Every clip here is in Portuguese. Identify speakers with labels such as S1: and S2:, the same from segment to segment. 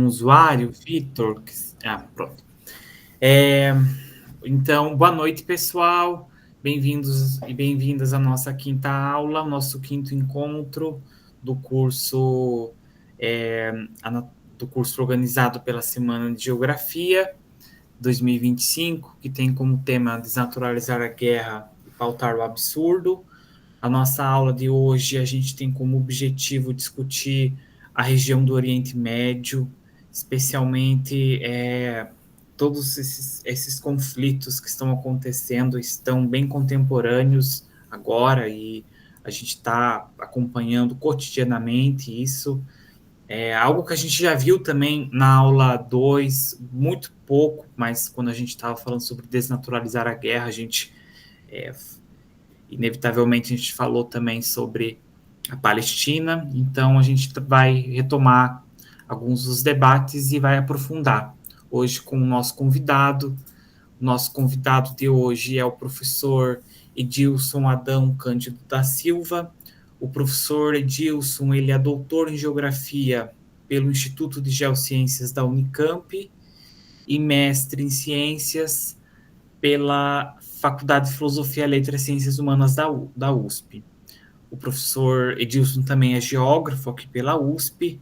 S1: usuário, Vitor. Pronto. Então, boa noite, pessoal. Bem-vindos e bem-vindas à nossa quinta aula, o nosso quinto encontro do curso, do curso organizado pela Semana de Geografia 2025, que tem como tema Desnaturalizar a Guerra e Pautar o Absurdo. A nossa aula de hoje, a gente tem como objetivo discutir a região do Oriente Médio, especialmente todos esses conflitos que estão acontecendo, estão bem contemporâneos agora, e a gente está acompanhando cotidianamente isso. É algo que a gente já viu também na aula 2, muito pouco, mas quando a gente estava falando sobre desnaturalizar a guerra, a gente inevitavelmente a gente falou também sobre a Palestina, então a gente vai retomar alguns dos debates e vai aprofundar hoje com o nosso convidado. O nosso convidado de hoje é o professor Edilson Adão Cândido da Silva. O professor Edilson, ele é doutor em Geografia pelo Instituto de Geociências da Unicamp e mestre em Ciências pela Faculdade de Filosofia, Letras e Ciências Humanas da USP. O professor Edilson também é geógrafo aqui pela USP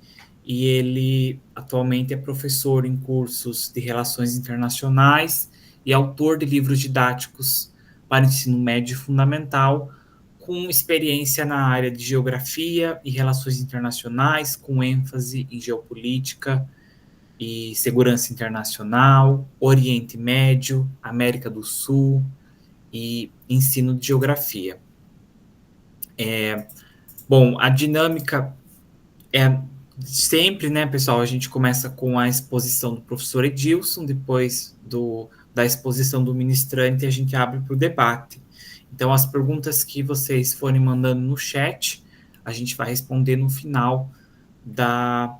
S1: e ele atualmente é professor em cursos de Relações Internacionais e autor de livros didáticos para ensino médio e fundamental, com experiência na área de Geografia e Relações Internacionais, com ênfase em Geopolítica e Segurança Internacional, Oriente Médio, América do Sul e ensino de Geografia. Bom, a dinâmica é sempre, né, pessoal? A gente começa com a exposição do professor Edilson, depois da exposição do ministrante, a gente abre para o debate. Então, as perguntas que vocês forem mandando no chat, a gente vai responder no final da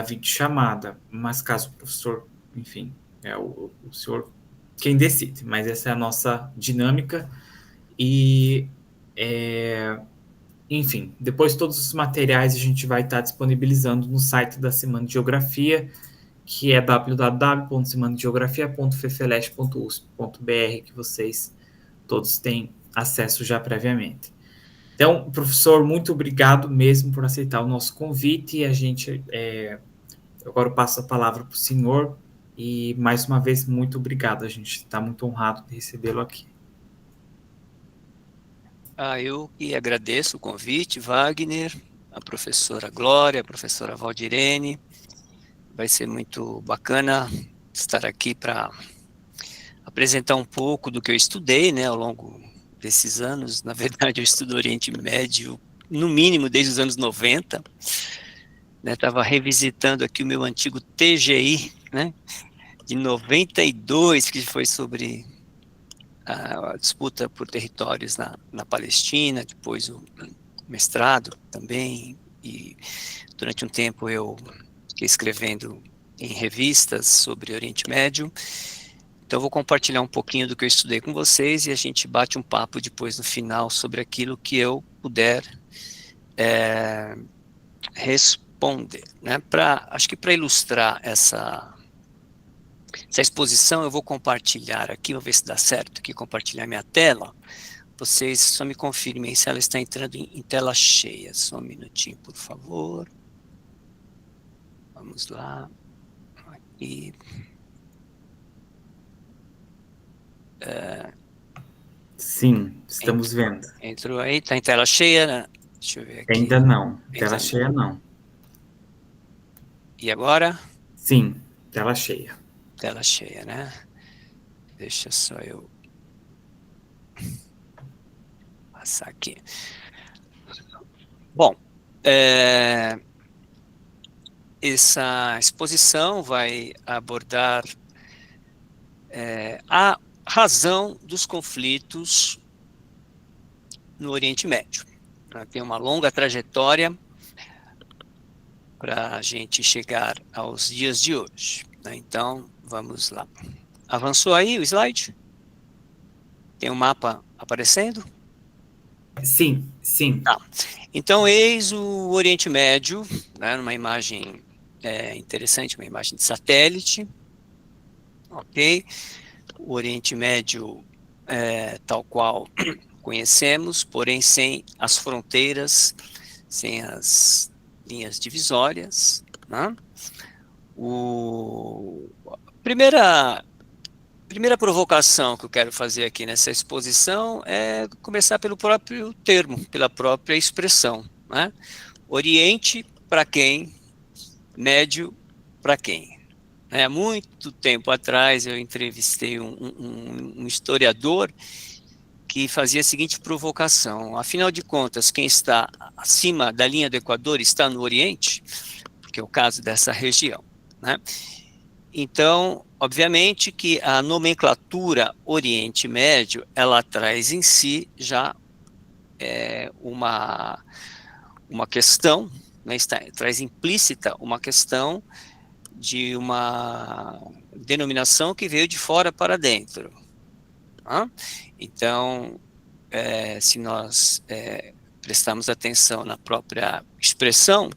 S1: videochamada. Mas caso o professor, enfim, o senhor quem decide, mas essa é a nossa dinâmica. E enfim, depois todos os materiais a gente vai estar disponibilizando no site da Semana de Geografia, que é www.semanadegeografia.fefeleste.usp.br, que vocês todos têm acesso já previamente. Então, professor, muito obrigado mesmo por aceitar o nosso convite, e a gente, agora eu passo a palavra para o senhor, e mais uma vez, muito obrigado, a gente está muito honrado de recebê-lo aqui.
S2: Eu que agradeço o convite, Wagner, a professora Glória, a professora Valdirene. Vai ser muito bacana estar aqui para apresentar um pouco do que eu estudei, né, ao longo desses anos. Na verdade, eu estudo Oriente Médio, no mínimo, desde os anos 90. Estava revisitando aqui o meu antigo TGI, né, de 92, que foi sobre a disputa por territórios na Palestina, depois o mestrado também, e durante um tempo eu fiquei escrevendo em revistas sobre Oriente Médio. Então eu vou compartilhar um pouquinho do que eu estudei com vocês e a gente bate um papo depois no final sobre aquilo que eu puder responder, né? Acho que para ilustrar essa exposição, eu vou compartilhar aqui, vou ver se dá certo aqui, compartilhar minha tela. Vocês só me confirmem se ela está entrando em tela cheia. Só um minutinho, por favor. Vamos lá. Aqui.
S1: Sim, estamos vendo.
S2: Entrou aí, está em tela cheia, né? Deixa eu ver aqui.
S1: Ainda não, tela cheia não.
S2: E agora?
S1: Sim, tela cheia.
S2: Tela cheia, né? Deixa só eu passar aqui. Bom, essa exposição vai abordar a razão dos conflitos no Oriente Médio. Tem uma longa trajetória para a gente chegar aos dias de hoje, né? Então, vamos lá. Avançou aí o slide? Tem um mapa aparecendo?
S1: Sim, sim.
S2: Tá. Então, eis o Oriente Médio, né, numa imagem interessante, uma imagem de satélite, ok? O Oriente Médio, tal qual conhecemos, porém sem as fronteiras, sem as linhas divisórias, né? Primeira provocação que eu quero fazer aqui nessa exposição é começar pelo próprio termo, pela própria expressão, né? Oriente para quem? Médio para quem? Há muito tempo atrás eu entrevistei um historiador que fazia a seguinte provocação: afinal de contas, quem está acima da linha do Equador está no Oriente, porque é o caso dessa região, né? Então, obviamente que a nomenclatura Oriente Médio, ela traz em si já uma questão, né, traz implícita uma questão de uma denominação que veio de fora para dentro. Tá? Então, se nós prestarmos atenção na própria expressão,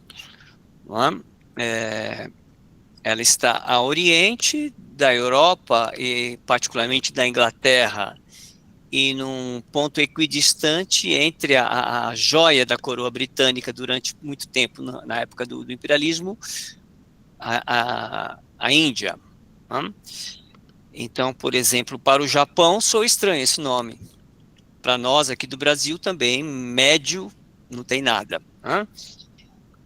S2: ela está a oriente da Europa e particularmente da Inglaterra, e num ponto equidistante entre a joia da coroa britânica durante muito tempo, na época do imperialismo, a Índia. Né? Então, por exemplo, para o Japão, soa estranho esse nome. Para nós aqui do Brasil também, médio, não tem nada. Né?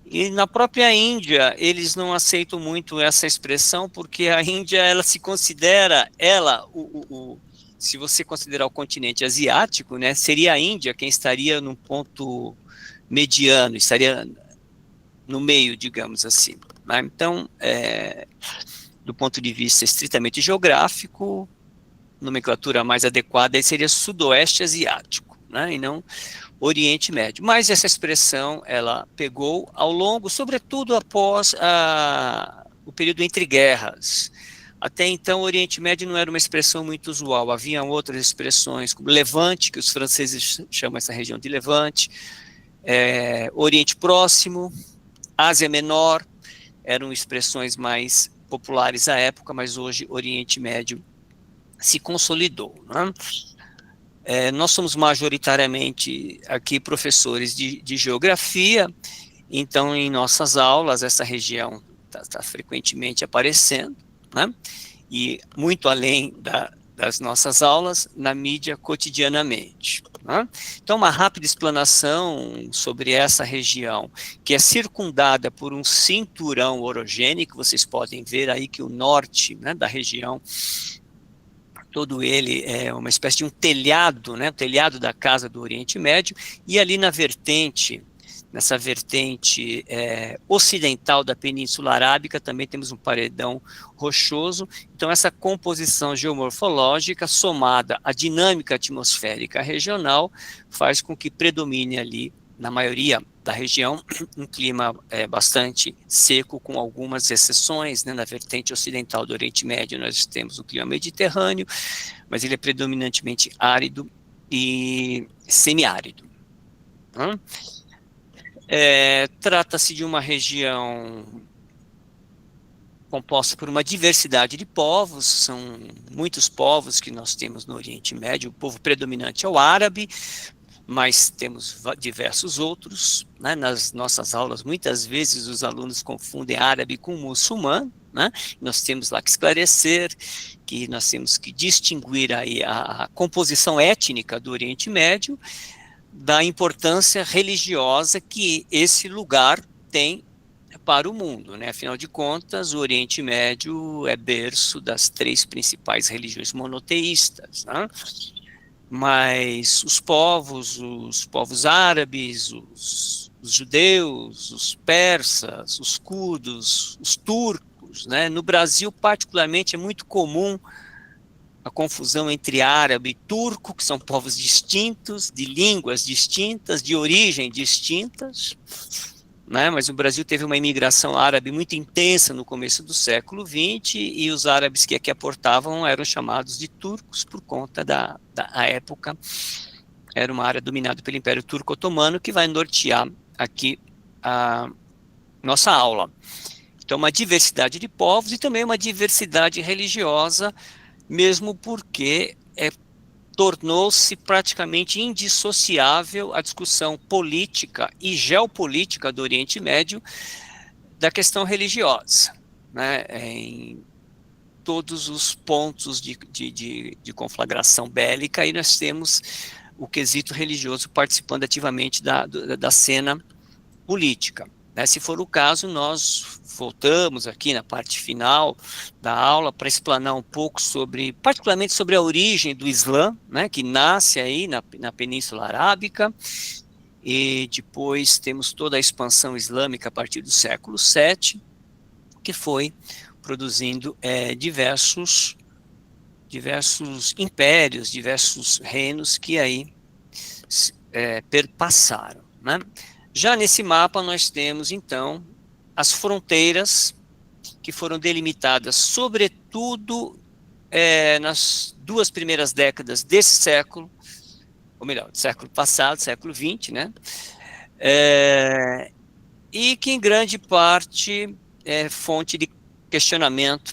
S2: E na própria Índia, eles não aceitam muito essa expressão, porque a Índia, ela se considera, se você considerar o continente asiático, né, seria a Índia quem estaria num ponto mediano, estaria no meio, digamos assim. Né? Então, do ponto de vista estritamente geográfico, nomenclatura mais adequada seria sudoeste asiático, né, e não Oriente Médio. Mas essa expressão, ela pegou ao longo, sobretudo após o período entre guerras. Até então, Oriente Médio não era uma expressão muito usual. Havia outras expressões, como Levante, que os franceses chamam essa região de Levante, Oriente Próximo, Ásia Menor, eram expressões mais populares à época, mas hoje Oriente Médio se consolidou, né? Nós somos majoritariamente aqui professores de geografia, então em nossas aulas essa região está frequentemente aparecendo, né? E muito além das nossas aulas, na mídia cotidianamente. Né? Então, uma rápida explanação sobre essa região, que é circundada por um cinturão orogênico, vocês podem ver aí que o norte, né, da região, todo ele é uma espécie de um telhado, né, o telhado da casa do Oriente Médio, e ali nessa vertente ocidental da Península Arábica, também temos um paredão rochoso. Então, essa composição geomorfológica, somada à dinâmica atmosférica regional, faz com que predomine ali, na maioria da região, um clima bastante seco, com algumas exceções, né? Na vertente ocidental do Oriente Médio nós temos o clima mediterrâneo, mas ele é predominantemente árido e semiárido. Trata-se de uma região composta por uma diversidade de povos, são muitos povos que nós temos no Oriente Médio. O povo predominante é o árabe, mas temos diversos outros, né? Nas nossas aulas, muitas vezes os alunos confundem árabe com muçulmano, né? Nós temos lá que esclarecer que nós temos que distinguir aí a composição étnica do Oriente Médio da importância religiosa que esse lugar tem para o mundo, né? Afinal de contas, o Oriente Médio é berço das 3 principais religiões monoteístas, né? Mas os povos árabes, os judeus, os persas, os curdos, os turcos, né? No Brasil, particularmente, é muito comum a confusão entre árabe e turco, que são povos distintos, de línguas distintas, de origem distintas, né? Mas o Brasil teve uma imigração árabe muito intensa no começo do século XX, e os árabes que aqui aportavam eram chamados de turcos por conta da época. Era uma área dominada pelo Império Turco-Otomano, que vai nortear aqui a nossa aula. Então, uma diversidade de povos e também uma diversidade religiosa, mesmo porque tornou-se praticamente indissociável a discussão política e geopolítica do Oriente Médio da questão religiosa, né, em todos os pontos de conflagração bélica, aí nós temos o quesito religioso participando ativamente da cena política. Né? Se for o caso, nós voltamos aqui na parte final da aula para explanar um pouco particularmente sobre a origem do Islã, né, que nasce aí na Península Arábica, e depois temos toda a expansão islâmica a partir do século VII, que foi produzindo diversos impérios, diversos reinos que aí perpassaram, né? Já nesse mapa nós temos, então, as fronteiras que foram delimitadas, sobretudo, nas 2 primeiras décadas desse século, ou melhor, do século passado, século XX, né? E que, em grande parte, é fonte de questionamento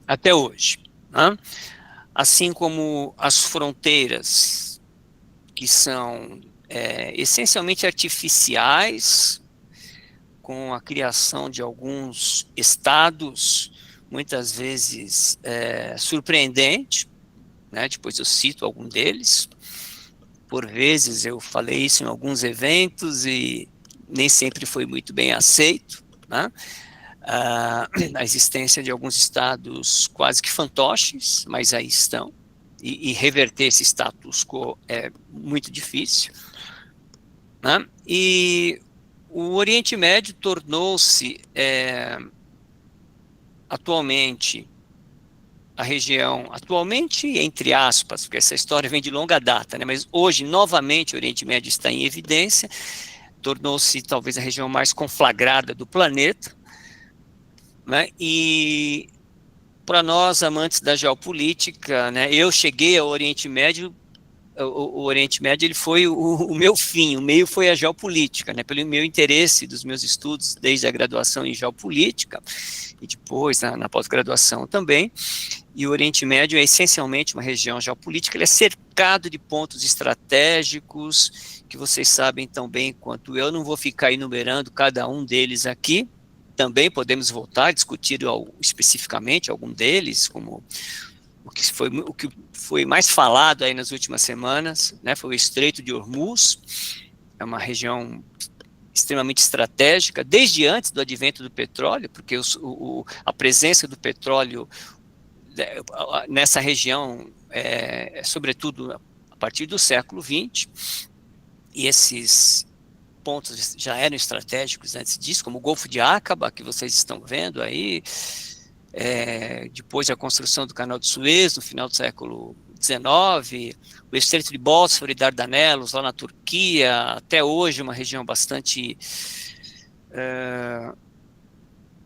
S2: até hoje, né? Assim como as fronteiras que são essencialmente artificiais, com a criação de alguns estados, muitas vezes surpreendente, né? Depois eu cito algum deles. Por vezes eu falei isso em alguns eventos e nem sempre foi muito bem aceito, né? A existência de alguns estados quase que fantoches, mas aí estão, e reverter esse status quo é muito difícil, né? E o Oriente Médio tornou-se atualmente a região, atualmente entre aspas, porque essa história vem de longa data, né? Mas hoje novamente o Oriente Médio está em evidência, tornou-se talvez a região mais conflagrada do planeta, né? E para nós amantes da geopolítica, né, eu cheguei ao Oriente Médio, o Oriente Médio ele foi o meu fim, o meio foi a geopolítica, né, pelo meu interesse dos meus estudos desde a graduação em geopolítica e depois na pós-graduação também. E o Oriente Médio é essencialmente uma região geopolítica, ele é cercado de pontos estratégicos que vocês sabem tão bem quanto eu, não vou ficar enumerando cada um deles aqui. Também podemos voltar a discutir especificamente algum deles, como o que foi mais falado aí nas últimas semanas, né, foi o Estreito de Hormuz, é uma região extremamente estratégica, desde antes do advento do petróleo, porque a presença do petróleo nessa região sobretudo a partir do século XX, e esses pontos já eram estratégicos antes disso, como o Golfo de Aqaba, que vocês estão vendo aí, depois a construção do Canal de Suez, no final do século XIX, o Estreito de Bósforo e Dardanelos, lá na Turquia, até hoje uma região bastante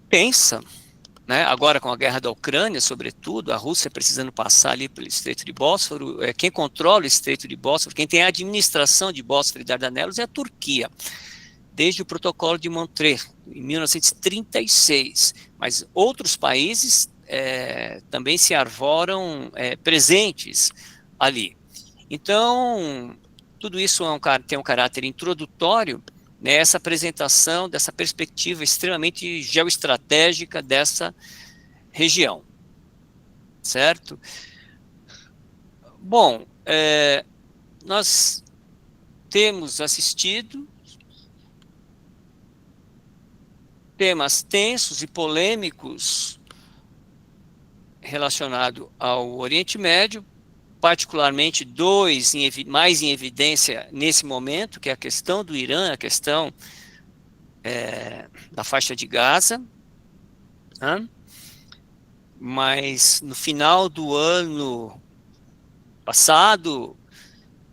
S2: tensa, né? Agora com a guerra da Ucrânia, sobretudo, a Rússia precisando passar ali pelo Estreito de Bósforo, quem controla o Estreito de Bósforo, quem tem a administração de Bósforo e Dardanelos é a Turquia, desde o Protocolo de Montreux, em 1936, mas outros países também se arvoram presentes ali. Então, tudo isso tem um caráter introdutório nessa apresentação dessa perspectiva extremamente geoestratégica dessa região, certo? Bom, nós temos assistido temas tensos e polêmicos relacionados ao Oriente Médio, particularmente dois mais em evidência nesse momento, que é a questão do Irã, a questão da faixa de Gaza, né? Mas no final do ano passado,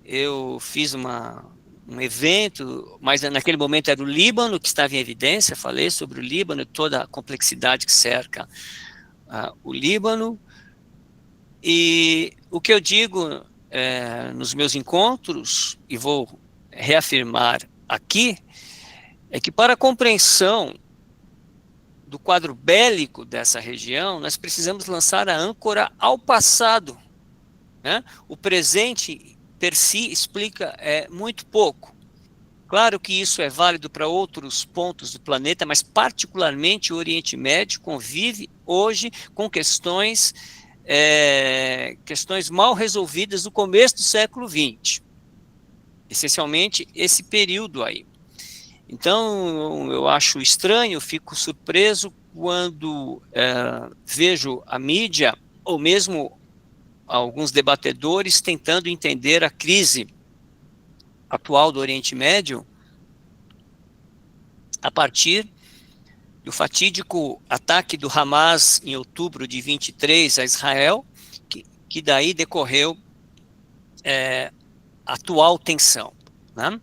S2: eu fiz um evento, mas naquele momento era o Líbano que estava em evidência, falei sobre o Líbano e toda a complexidade que cerca o Líbano, e o que eu digo nos meus encontros, e vou reafirmar aqui, é que para a compreensão do quadro bélico dessa região, nós precisamos lançar a âncora ao passado, né? O presente, per si, explica muito pouco. Claro que isso é válido para outros pontos do planeta, mas particularmente o Oriente Médio convive hoje com questões mal resolvidas no começo do século XX. Essencialmente, esse período aí. Então, eu acho estranho, fico surpreso quando vejo a mídia, ou mesmo alguns debatedores, tentando entender a crise atual do Oriente Médio a partir do fatídico ataque do Hamas em outubro de 23 a Israel, que daí decorreu a atual tensão, né?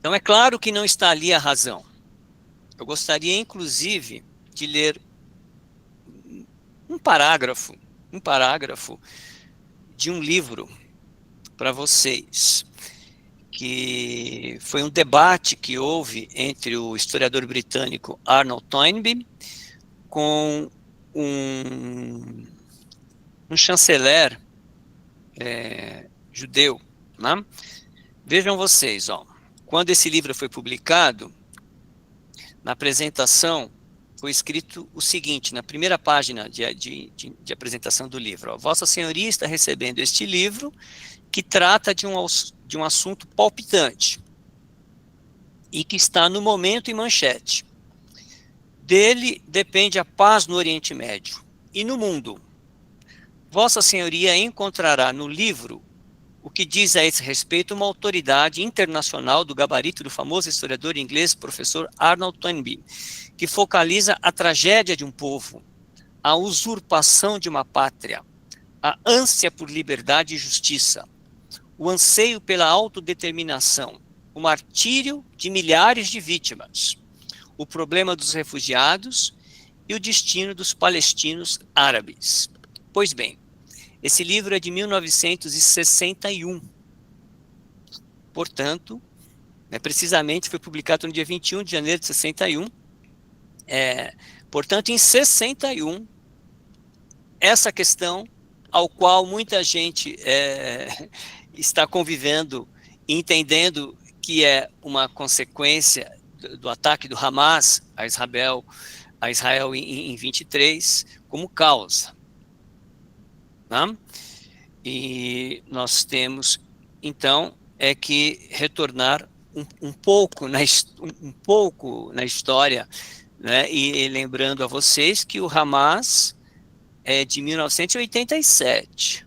S2: Então, é claro que não está ali a razão. Eu gostaria, inclusive, de ler um parágrafo de um livro para vocês, que foi um debate que houve entre o historiador britânico Arnold Toynbee com um chanceler judeu, né? Vejam vocês, quando esse livro foi publicado, na apresentação foi escrito o seguinte, na primeira página de apresentação do livro: Vossa Senhoria está recebendo este livro que trata de um assunto palpitante e que está no momento em manchete. Dele depende a paz no Oriente Médio e no mundo. Vossa Senhoria encontrará no livro o que diz a esse respeito uma autoridade internacional do gabarito do famoso historiador inglês, professor Arnold Toynbee, que focaliza a tragédia de um povo, a usurpação de uma pátria, a ânsia por liberdade e justiça, o anseio pela autodeterminação, o martírio de milhares de vítimas, o problema dos refugiados e o destino dos palestinos árabes. Pois bem, esse livro é de 1961. Portanto, precisamente foi publicado no dia 21 de janeiro de 61. Portanto, em 61, essa questão ao qual muita gente está convivendo, entendendo que é uma consequência do ataque do Hamas a Israel em 23, como causa. Né? E nós temos, então, que retornar um pouco na história, né? E lembrando a vocês que o Hamas é de 1987.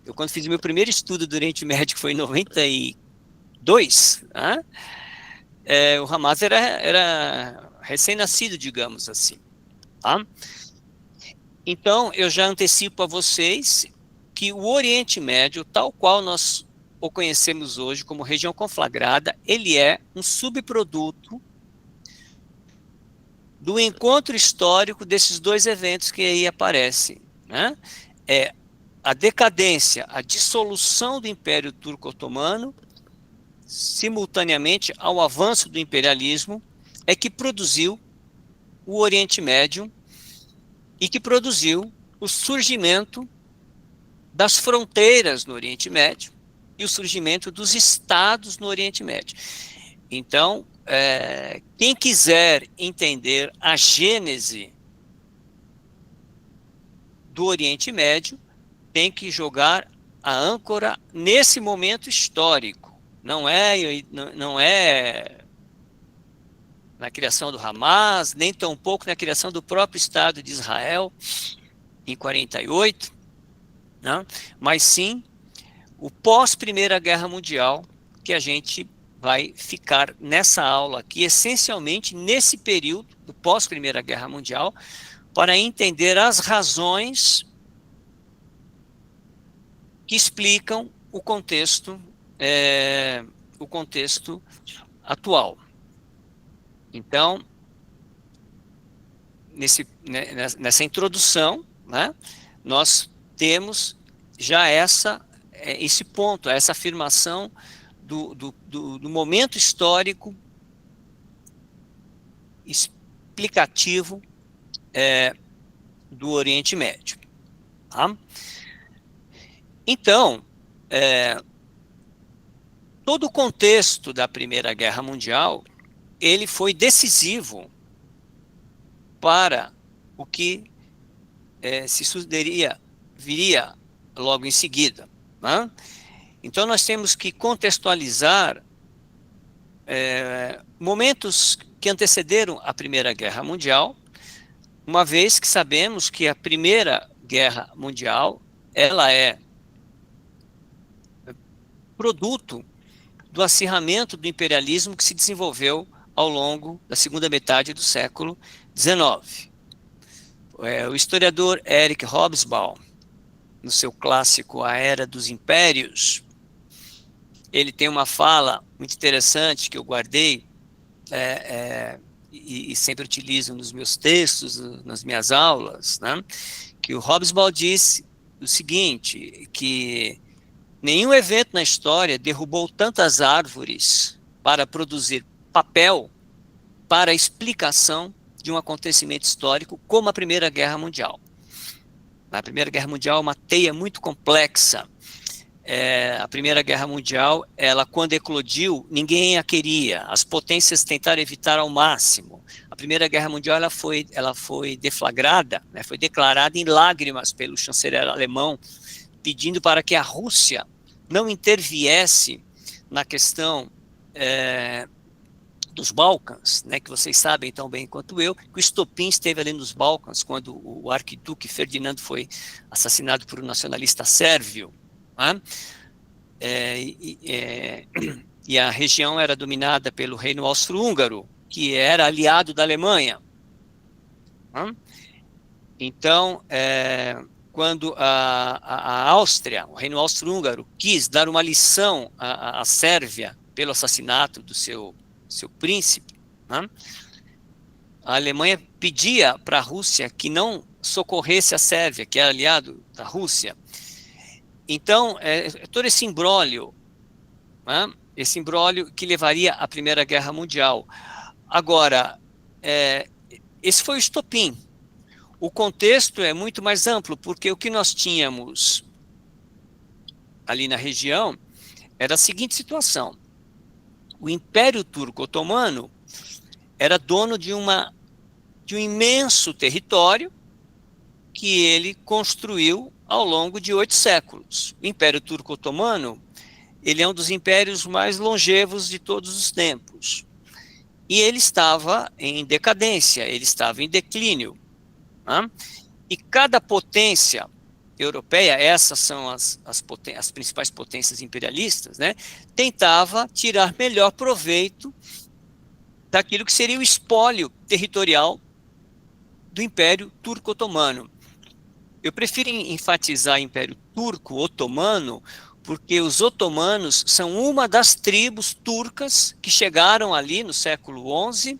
S2: Eu, quando fiz meu primeiro estudo do Oriente Médio, que foi em 92, né? O Hamas era recém-nascido, digamos assim. Tá? Então, eu já antecipo a vocês que o Oriente Médio, tal qual nós o conhecemos hoje como região conflagrada, ele é um subproduto do encontro histórico desses dois eventos que aí aparecem, né? A decadência, a dissolução do Império Turco-Otomano, simultaneamente ao avanço do imperialismo, que produziu o Oriente Médio e que produziu o surgimento das fronteiras no Oriente Médio e o surgimento dos estados no Oriente Médio. Então, quem quiser entender a gênese do Oriente Médio tem que jogar a âncora nesse momento histórico. Não é na criação do Hamas, nem tampouco na criação do próprio Estado de Israel, em 48, né? Mas sim o pós-Primeira Guerra Mundial, que a gente vai ficar nessa aula aqui, essencialmente nesse período do pós-Primeira Guerra Mundial, para entender as razões que explicam o contexto atual. Então, nessa introdução, né, nós temos já esse ponto, essa afirmação do momento histórico explicativo do Oriente Médio. Tá? Então, todo o contexto da Primeira Guerra Mundial, ele foi decisivo para o que viria logo em seguida. Né? Então, nós temos que contextualizar momentos que antecederam a Primeira Guerra Mundial, uma vez que sabemos que a Primeira Guerra Mundial, ela é produto do acirramento do imperialismo que se desenvolveu ao longo da segunda metade do século XIX. O historiador Eric Hobsbawm, no seu clássico A Era dos Impérios, ele tem uma fala muito interessante que eu guardei e sempre utilizo nos meus textos, nas minhas aulas, né? Que o Hobsbawm disse o seguinte, que nenhum evento na história derrubou tantas árvores para produzir papel para a explicação de um acontecimento histórico como a Primeira Guerra Mundial. A Primeira Guerra Mundial é uma teia muito complexa. A Primeira Guerra Mundial, ela quando eclodiu, ninguém a queria. As potências tentaram evitar ao máximo. A Primeira Guerra Mundial ela foi deflagrada, né, foi declarada em lágrimas pelo chanceler alemão, pedindo para que a Rússia não interviesse na questão dos Balcãs, né, que vocês sabem tão bem quanto eu, que o estopim esteve ali nos Balcãs, quando o arquiduque Ferdinando foi assassinado por um nacionalista sérvio, né? E a região era dominada pelo reino austro-húngaro, que era aliado da Alemanha. Né? Então, quando a Áustria, o reino austro-húngaro, quis dar uma lição à Sérvia pelo assassinato do seu príncipe, né? A Alemanha pedia para a Rússia que não socorresse a Sérvia, que era aliado da Rússia. Então, todo esse imbróglio, né? Esse imbróglio que levaria à Primeira Guerra Mundial. Agora, esse foi o estopim. O contexto é muito mais amplo, porque o que nós tínhamos ali na região era a seguinte situação. O Império Turco-Otomano era dono de um imenso território que ele construiu ao longo de 8 séculos. O Império Turco-Otomano, ele é um dos impérios mais longevos de todos os tempos. E ele estava em decadência, ele estava em declínio. Né? E cada potência europeia, essas são as principais potências imperialistas, né, tentava tirar melhor proveito daquilo que seria o espólio territorial do Império Turco-Otomano. Eu prefiro enfatizar o Império Turco-Otomano porque os otomanos são uma das tribos turcas que chegaram ali no século XI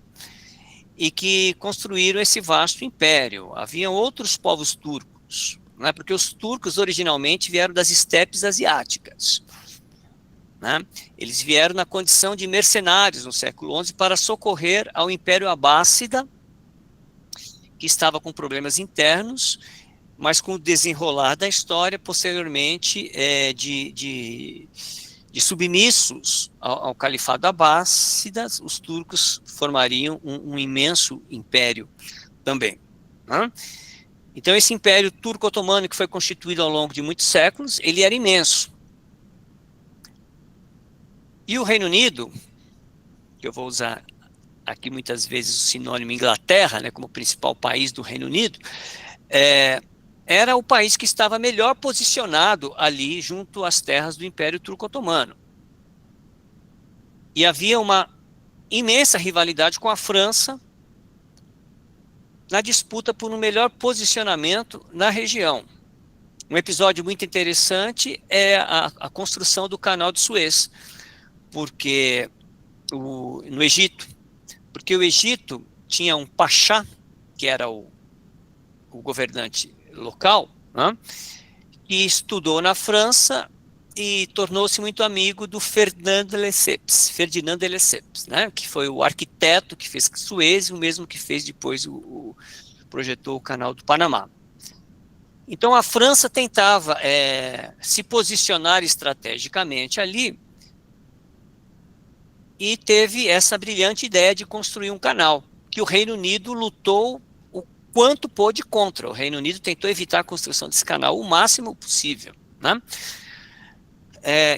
S2: e que construíram esse vasto império. Haviam outros povos turcos, né, porque os turcos originalmente vieram das estepes asiáticas. Né? Eles vieram na condição de mercenários no século XI para socorrer ao Império Abássida, que estava com problemas internos, mas com o desenrolar da história, posteriormente, de submissos ao Califado Abássida, os turcos formariam um imenso império também. Né? Então, esse Império Turco-Otomano, que foi constituído ao longo de muitos séculos, ele era imenso. E o Reino Unido, que eu vou usar aqui muitas vezes o sinônimo Inglaterra, né, como principal país do Reino Unido, era o país que estava melhor posicionado ali junto às terras do Império Turco-Otomano. E havia uma imensa rivalidade com a França na disputa por um melhor posicionamento na região. Um episódio muito interessante é a construção do Canal de Suez, porque no Egito, porque o Egito tinha um pachá, que era o governante local, né, que estudou na França e tornou-se muito amigo do Ferdinand de Lesseps, né, que foi o arquiteto que fez Suez, o mesmo que fez depois projetou o Canal do Panamá. Então a França tentava se posicionar estrategicamente ali e teve essa brilhante ideia de construir um canal, que o Reino Unido lutou o quanto pôde contra. O Reino Unido tentou evitar a construção desse canal o máximo possível, né?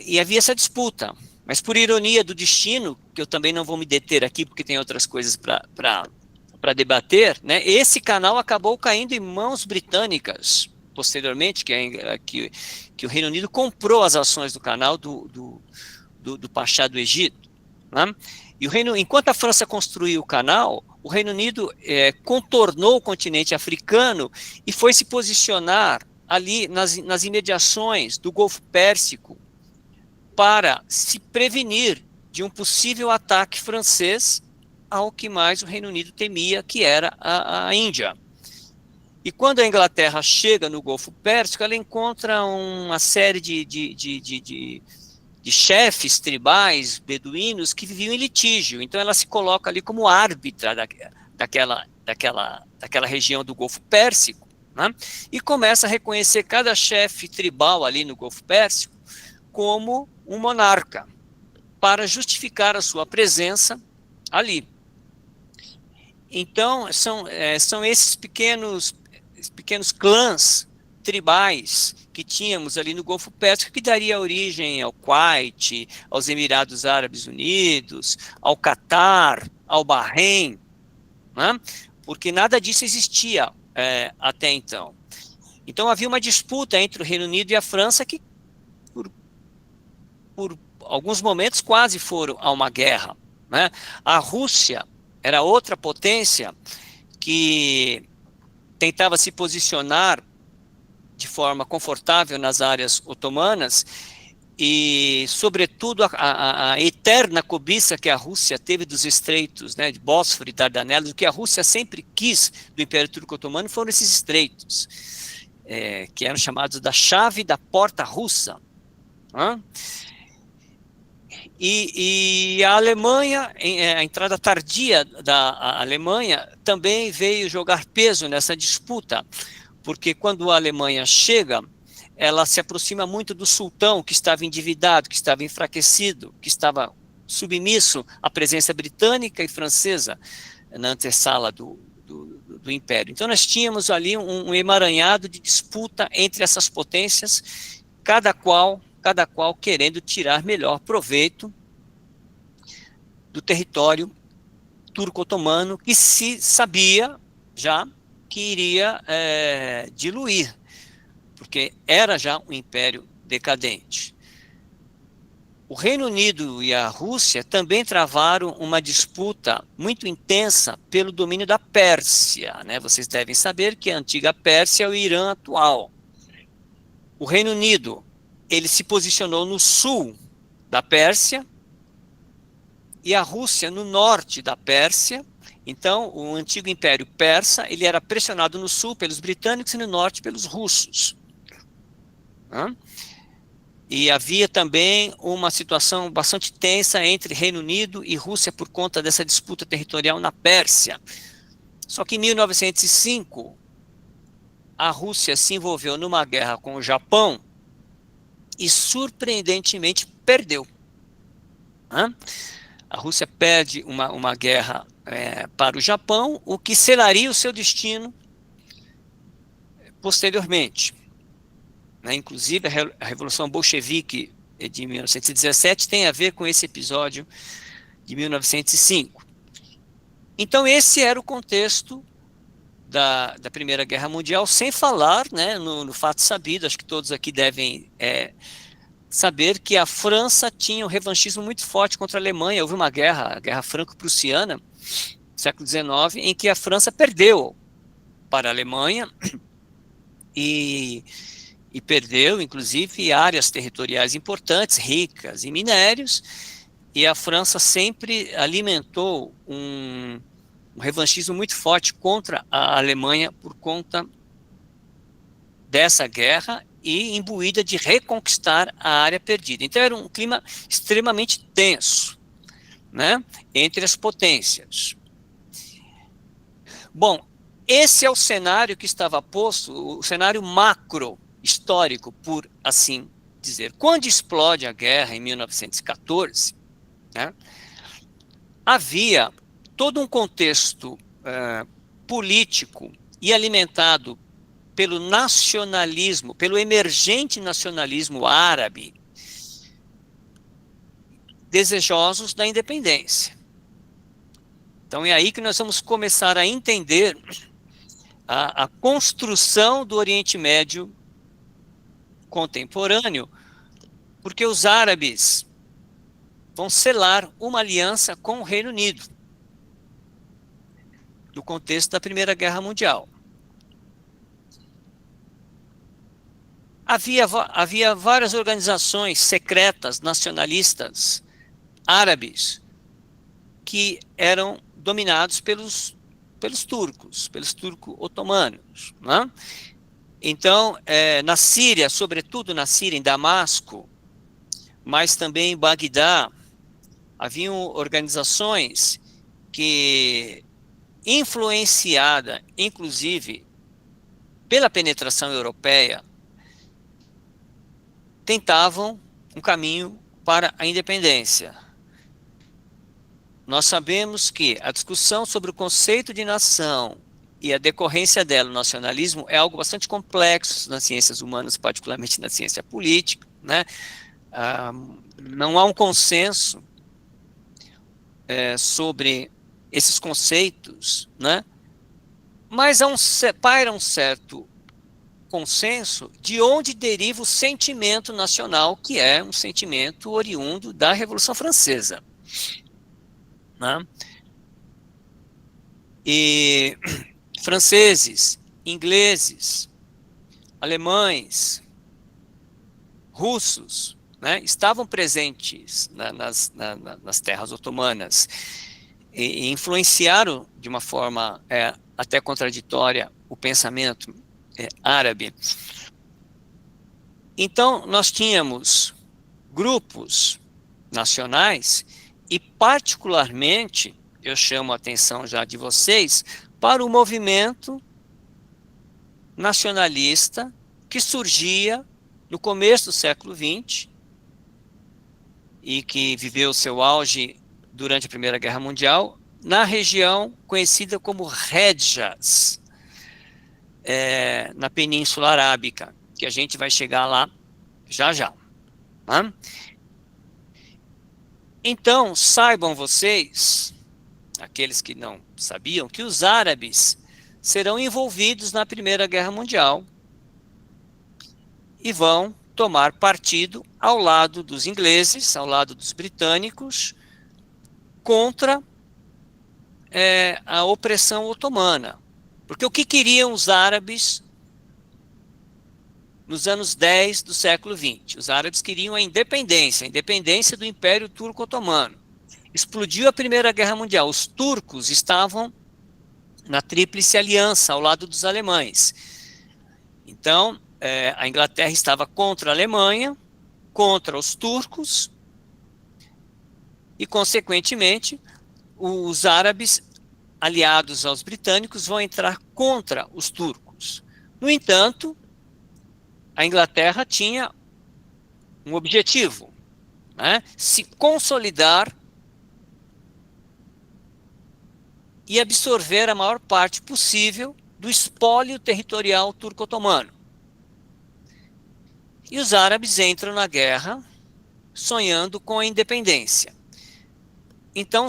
S2: E havia essa disputa, mas por ironia do destino, que eu também não vou me deter aqui, porque tem outras coisas para debater, né, esse canal acabou caindo em mãos britânicas, posteriormente, que o Reino Unido comprou as ações do canal do Pachá do Egito. Né? E enquanto a França construiu o canal, o Reino Unido contornou o continente africano e foi se posicionar ali nas imediações do Golfo Pérsico, para se prevenir de um possível ataque francês ao que mais o Reino Unido temia, que era a Índia. E quando a Inglaterra chega no Golfo Pérsico, ela encontra uma série de chefes tribais beduínos que viviam em litígio. Então ela se coloca ali como árbitra daquela região do Golfo Pérsico, né? E começa a reconhecer cada chefe tribal ali no Golfo Pérsico como um monarca, para justificar a sua presença ali. Então, são esses pequenos clãs tribais que tínhamos ali no Golfo Pérsico, que daria origem ao Kuwait, aos Emirados Árabes Unidos, ao Catar, ao Bahrein, né? Porque nada disso existia até então. Então, havia uma disputa entre o Reino Unido e a França que, por alguns momentos, quase foram a uma guerra, né? A Rússia era outra potência que tentava se posicionar de forma confortável nas áreas otomanas e, sobretudo, a eterna cobiça que a Rússia teve dos estreitos, né, de Bósforo e Dardanelos. O que a Rússia sempre quis do Império Turco-Otomano foram esses estreitos, que eram chamados da chave da porta russa. Né? E a Alemanha, a entrada tardia da Alemanha também veio jogar peso nessa disputa, porque quando a Alemanha chega, ela se aproxima muito do sultão, que estava endividado, que estava enfraquecido, que estava submisso à presença britânica e francesa na antessala do Império. Então nós tínhamos ali um emaranhado de disputa entre essas potências, cada qual querendo tirar melhor proveito do território turco-otomano, que se sabia já que iria diluir, porque era já um império decadente. O Reino Unido e a Rússia também travaram uma disputa muito intensa pelo domínio da Pérsia, né? Vocês devem saber que a antiga Pérsia é o Irã atual. O Reino Unido, ele se posicionou no sul da Pérsia e a Rússia no norte da Pérsia. Então, o antigo Império Persa, ele era pressionado no sul pelos britânicos e no norte pelos russos. E havia também uma situação bastante tensa entre Reino Unido e Rússia por conta dessa disputa territorial na Pérsia. Só que em 1905, a Rússia se envolveu numa guerra com o Japão e, surpreendentemente, perdeu. A Rússia perde uma guerra para o Japão, o que selaria o seu destino posteriormente. Inclusive, a Revolução Bolchevique de 1917 tem a ver com esse episódio de 1905. Então, esse era o contexto da Primeira Guerra Mundial, sem falar, né, no fato sabido, acho que todos aqui devem saber que a França tinha um revanchismo muito forte contra a Alemanha. Houve uma guerra, a Guerra Franco-Prussiana, no século XIX, em que a França perdeu para a Alemanha e perdeu, inclusive, áreas territoriais importantes, ricas em minérios, e a França sempre alimentou um revanchismo muito forte contra a Alemanha por conta dessa guerra e imbuída de reconquistar a área perdida. Então era um clima extremamente tenso, né, entre as potências. Bom, esse é o cenário que estava posto, o cenário macro histórico, por assim dizer. Quando explode a guerra em 1914, né, havia todo um contexto político e alimentado pelo nacionalismo, pelo emergente nacionalismo árabe, desejosos da independência. Então é aí que nós vamos começar a entender a construção do Oriente Médio contemporâneo, porque os árabes vão selar uma aliança com o Reino Unido, no contexto da Primeira Guerra Mundial. Havia várias organizações secretas, nacionalistas, árabes, que eram dominados pelos turcos, pelos turco-otomanos, né? Então, na Síria, sobretudo na Síria, em Damasco, mas também em Bagdá, haviam organizações que, influenciada, inclusive, pela penetração europeia, tentavam um caminho para a independência. Nós sabemos que a discussão sobre o conceito de nação e a decorrência dela, o nacionalismo, é algo bastante complexo nas ciências humanas, particularmente na ciência política, né? Não há um consenso sobre esses conceitos, né? Mas paira um certo consenso de onde deriva o sentimento nacional, que é um sentimento oriundo da Revolução Francesa, né? E franceses, ingleses, alemães, russos, né, estavam presentes nas terras otomanas e influenciaram de uma forma até contraditória o pensamento árabe. Então, nós tínhamos grupos nacionais e, particularmente, eu chamo a atenção já de vocês para o movimento nacionalista que surgia no começo do século XX e que viveu seu auge durante a Primeira Guerra Mundial na região conhecida como Hedjaz, na Península Arábica, que a gente vai chegar lá já já. Tá? Então, saibam vocês, aqueles que não sabiam, que os árabes serão envolvidos na Primeira Guerra Mundial e vão tomar partido ao lado dos ingleses, ao lado dos britânicos, contra a opressão otomana. Porque o que queriam os árabes nos anos 10 do século XX? Os árabes queriam a independência do Império Turco-Otomano. Explodiu a Primeira Guerra Mundial. Os turcos estavam na Tríplice Aliança, ao lado dos alemães. Então, a Inglaterra estava contra a Alemanha, contra os turcos, e, consequentemente, os árabes, aliados aos britânicos, vão entrar contra os turcos. No entanto, a Inglaterra tinha um objetivo, né? Se consolidar e absorver a maior parte possível do espólio territorial turco-otomano. E os árabes entram na guerra sonhando com a independência. Então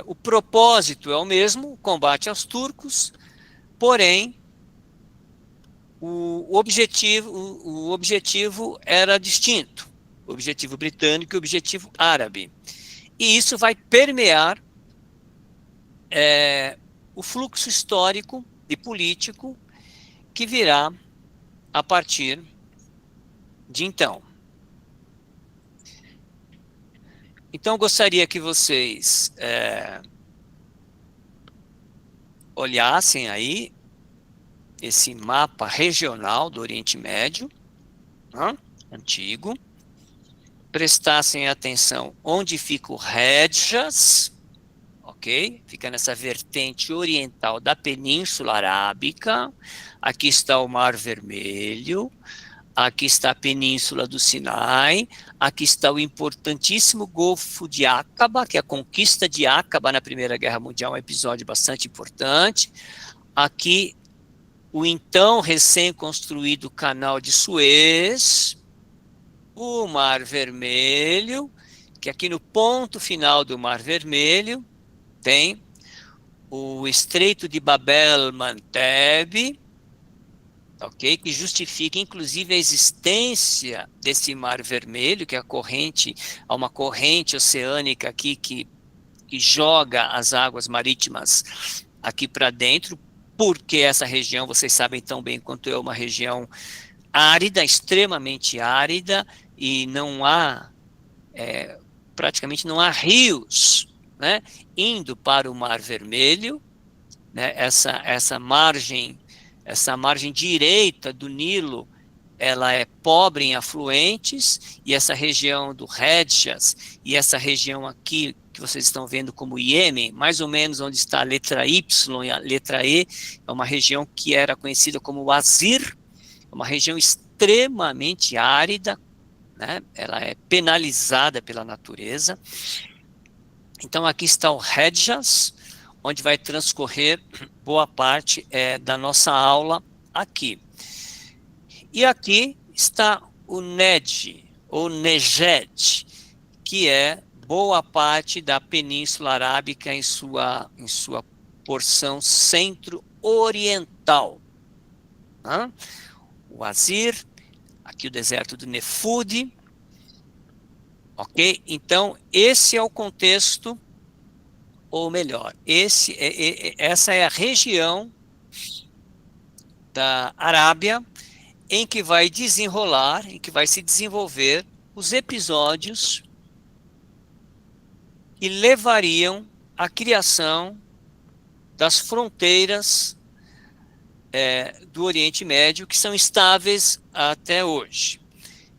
S2: o propósito é o mesmo, o combate aos turcos, porém o objetivo era distinto, o objetivo britânico e o objetivo árabe. E isso vai permear o fluxo histórico e político que virá a partir de então. Então, eu gostaria que vocês olhassem aí esse mapa regional do Oriente Médio, antigo, prestassem atenção onde fica o Hedjaz, ok? Fica nessa vertente oriental da Península Arábica. Aqui está o Mar Vermelho, aqui está a Península do Sinai, aqui está o importantíssimo Golfo de Aqaba, que é a conquista de Aqaba na Primeira Guerra Mundial, um episódio bastante importante. Aqui o então recém-construído Canal de Suez, o Mar Vermelho, que aqui no ponto final do Mar Vermelho tem o Estreito de Bab el-Mandeb, ok, que justifica inclusive a existência desse Mar Vermelho, que é uma corrente oceânica aqui que joga as águas marítimas aqui para dentro, porque essa região, vocês sabem tão bem quanto eu, é uma região árida, extremamente árida, e não há, praticamente não há rios, né, indo para o Mar Vermelho, né, essa margem direita do Nilo, ela é pobre em afluentes, e essa região do Hedjaz, e essa região aqui, que vocês estão vendo como Iêmen, mais ou menos onde está a letra Y e a letra E, é uma região que era conhecida como Wazir, uma região extremamente árida, né? Ela é penalizada pela natureza. Então aqui está o Hedjaz, onde vai transcorrer boa parte da nossa aula aqui. E aqui está o Nejd, ou Neged, que é boa parte da Península Arábica em sua porção centro-oriental. O Wazir, aqui o deserto do Nefud, ok? Então, esse é o contexto, ou melhor, essa é a região da Arábia em que vai se desenvolver os episódios que levariam à criação das fronteiras do Oriente Médio, que são estáveis até hoje.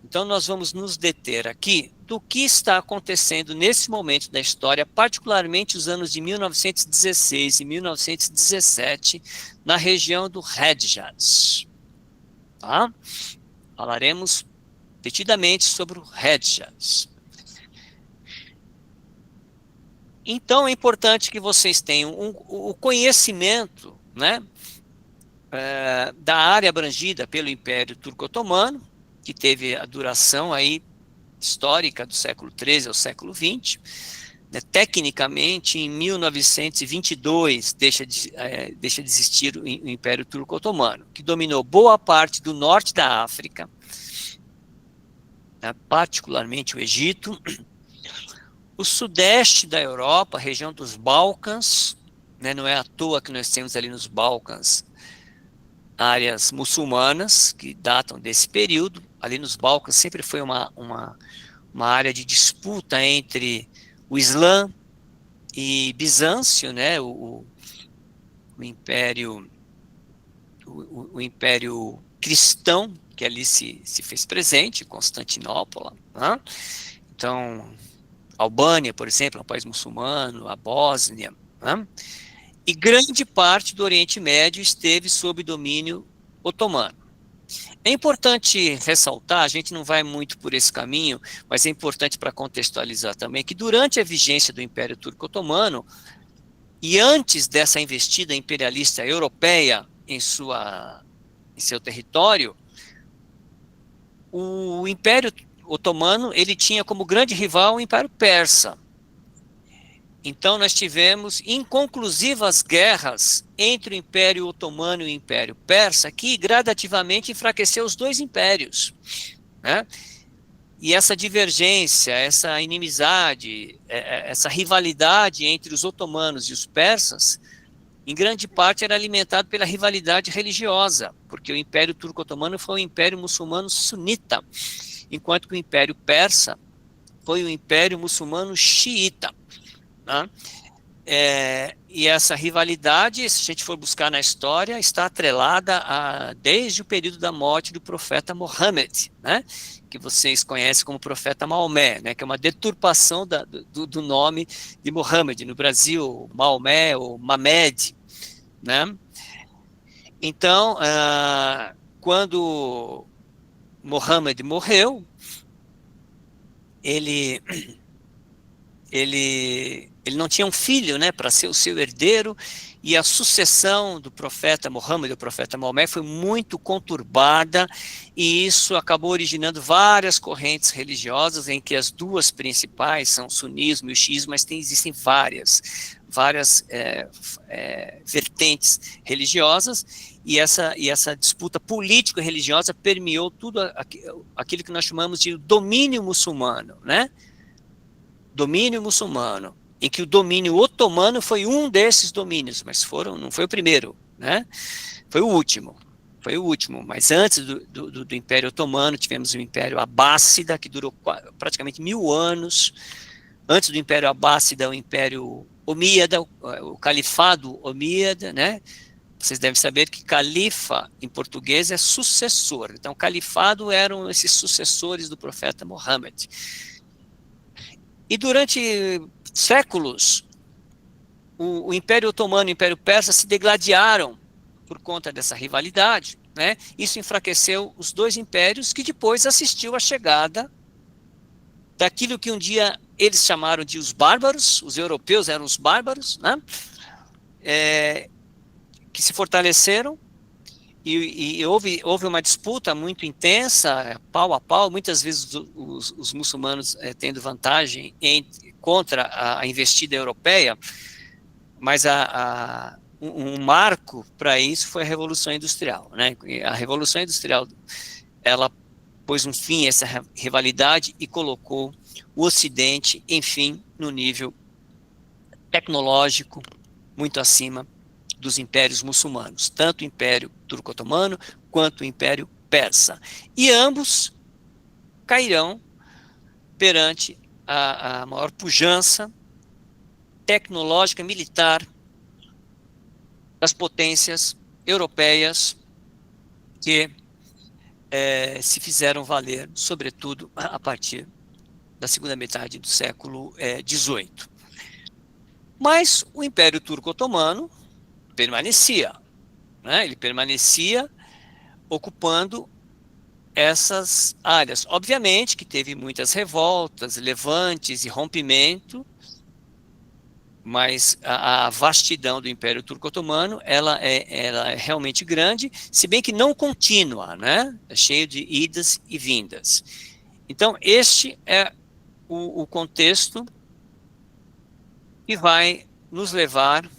S2: Então, nós vamos nos deter aqui do que está acontecendo nesse momento da história, particularmente os anos de 1916 e 1917, na região do Hedjaz. Tá? Falaremos detidamente sobre o Hedjaz. Então, é importante que vocês tenham o conhecimento, né, da área abrangida pelo Império Turco-Otomano, que teve a duração aí histórica do século XIII ao século XX. Né, tecnicamente, em 1922, deixa de existir o Império Turco-Otomano, que dominou boa parte do norte da África, né, particularmente o Egito, o sudeste da Europa, a região dos Balcãs, né, não é à toa que nós temos ali nos Balcãs áreas muçulmanas que datam desse período. Ali nos Balcãs sempre foi uma área de disputa entre o Islã e Bizâncio, né, o império cristão que ali se fez presente, Constantinopla, né? Então, Albânia, por exemplo, é um país muçulmano, a Bósnia, né? E grande parte do Oriente Médio esteve sob domínio otomano. É importante ressaltar, a gente não vai muito por esse caminho, mas é importante para contextualizar também, que durante a vigência do Império Turco-Otomano, e antes dessa investida imperialista europeia em seu território, o Império Otomano ele tinha como grande rival o Império Persa. Então, nós tivemos inconclusivas guerras entre o Império Otomano e o Império Persa, que gradativamente enfraqueceu os dois impérios, né? E essa divergência, essa inimizade, essa rivalidade entre os otomanos e os persas, em grande parte era alimentado pela rivalidade religiosa, porque o Império Turco-Otomano foi um império muçulmano sunita, enquanto que o Império Persa foi um império muçulmano xiita. Né? E essa rivalidade, se a gente for buscar na história, está atrelada desde o período da morte do profeta Mohammed, né? Que vocês conhecem como profeta Maomé, né? Que é uma deturpação do nome de Mohammed. No Brasil, Maomé ou Mamed, né? Então, quando Mohammed morreu, ele não tinha um filho, né, para ser o seu herdeiro, e a sucessão do profeta Muhammad, do profeta Maomé, foi muito conturbada, e isso acabou originando várias correntes religiosas, em que as duas principais são o sunismo e o xiismo, mas existem várias vertentes religiosas, e essa disputa político-religiosa permeou tudo aquilo que nós chamamos de domínio muçulmano, né? Domínio muçulmano, em que o domínio otomano foi um desses domínios, mas não foi o primeiro, né? Foi o último, mas antes do Império Otomano, tivemos o Império Abássida, que durou praticamente 1000 anos, antes do Império Abássida, o Império Omíada, o Califado Omíada, né? Vocês devem saber que califa, em português, é sucessor, então califado eram esses sucessores do profeta Muhammad. E durante séculos, o Império Otomano e o Império Persa se degladiaram por conta dessa rivalidade, né? Isso enfraqueceu os dois impérios, que depois assistiu à chegada daquilo que um dia eles chamaram de os bárbaros, os europeus eram os bárbaros, né? Que se fortaleceram, e houve uma disputa muito intensa, pau a pau, muitas vezes os muçulmanos tendo vantagem contra a investida europeia, mas um marco para isso foi a Revolução Industrial, né? A Revolução Industrial, ela pôs um fim a essa rivalidade e colocou o Ocidente, enfim, no nível tecnológico muito acima dos impérios muçulmanos, tanto o Império Turco-Otomano quanto o Império Persa. E ambos cairão perante a maior pujança tecnológica militar das potências europeias que se fizeram valer, sobretudo, a partir da segunda metade do século XVIII. Mas o Império Turco-Otomano permanecia, né? Ele permanecia ocupando essas áreas. Obviamente que teve muitas revoltas, levantes e rompimento, mas a vastidão do Império Turco-Otomano, ela é realmente grande, se bem que não contínua, né? É cheio de idas e vindas. Então, este é o contexto que vai nos levar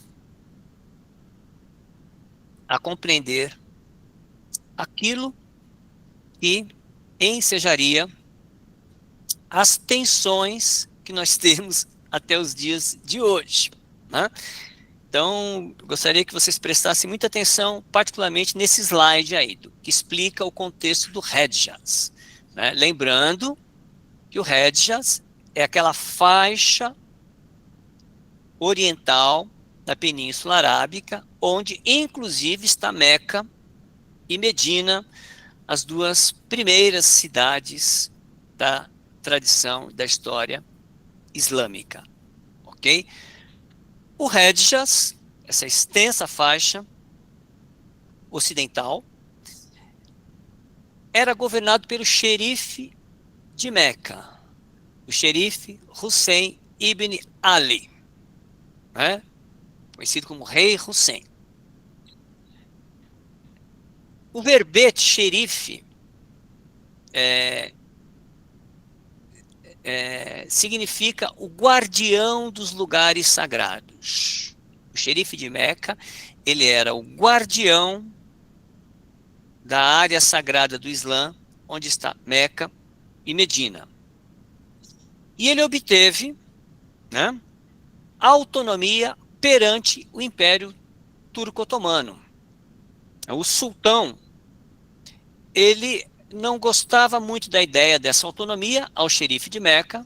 S2: a compreender aquilo que ensejaria as tensões que nós temos até os dias de hoje, né? Então, gostaria que vocês prestassem muita atenção, particularmente nesse slide aí, que explica o contexto do Hedjaz, né? Lembrando que o Hedjaz é aquela faixa oriental da Península Arábica, onde inclusive está Meca e Medina, as duas primeiras cidades da tradição da história islâmica, ok? O Hedjaz, essa extensa faixa ocidental, era governado pelo xerife de Meca, o xerife Hussein ibn Ali, né? Conhecido como Rei Hussein. O verbete xerife significa o guardião dos lugares sagrados. O xerife de Meca, ele era o guardião da área sagrada do Islã, onde está Meca e Medina. E ele obteve, né, autonomia perante o Império Turco-Otomano. O sultão, ele não gostava muito da ideia dessa autonomia ao xerife de Meca,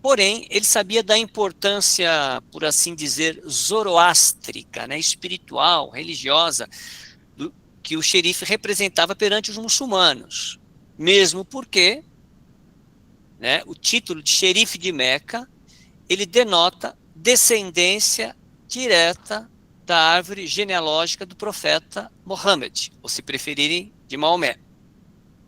S2: Porém, ele sabia da importância, por assim dizer, zoroástrica, né, espiritual, religiosa, que o xerife representava perante os muçulmanos. Mesmo porque, né, o título de xerife de Meca, ele denota descendência direta da árvore genealógica do profeta Mohammed, ou se preferirem, de Maomé.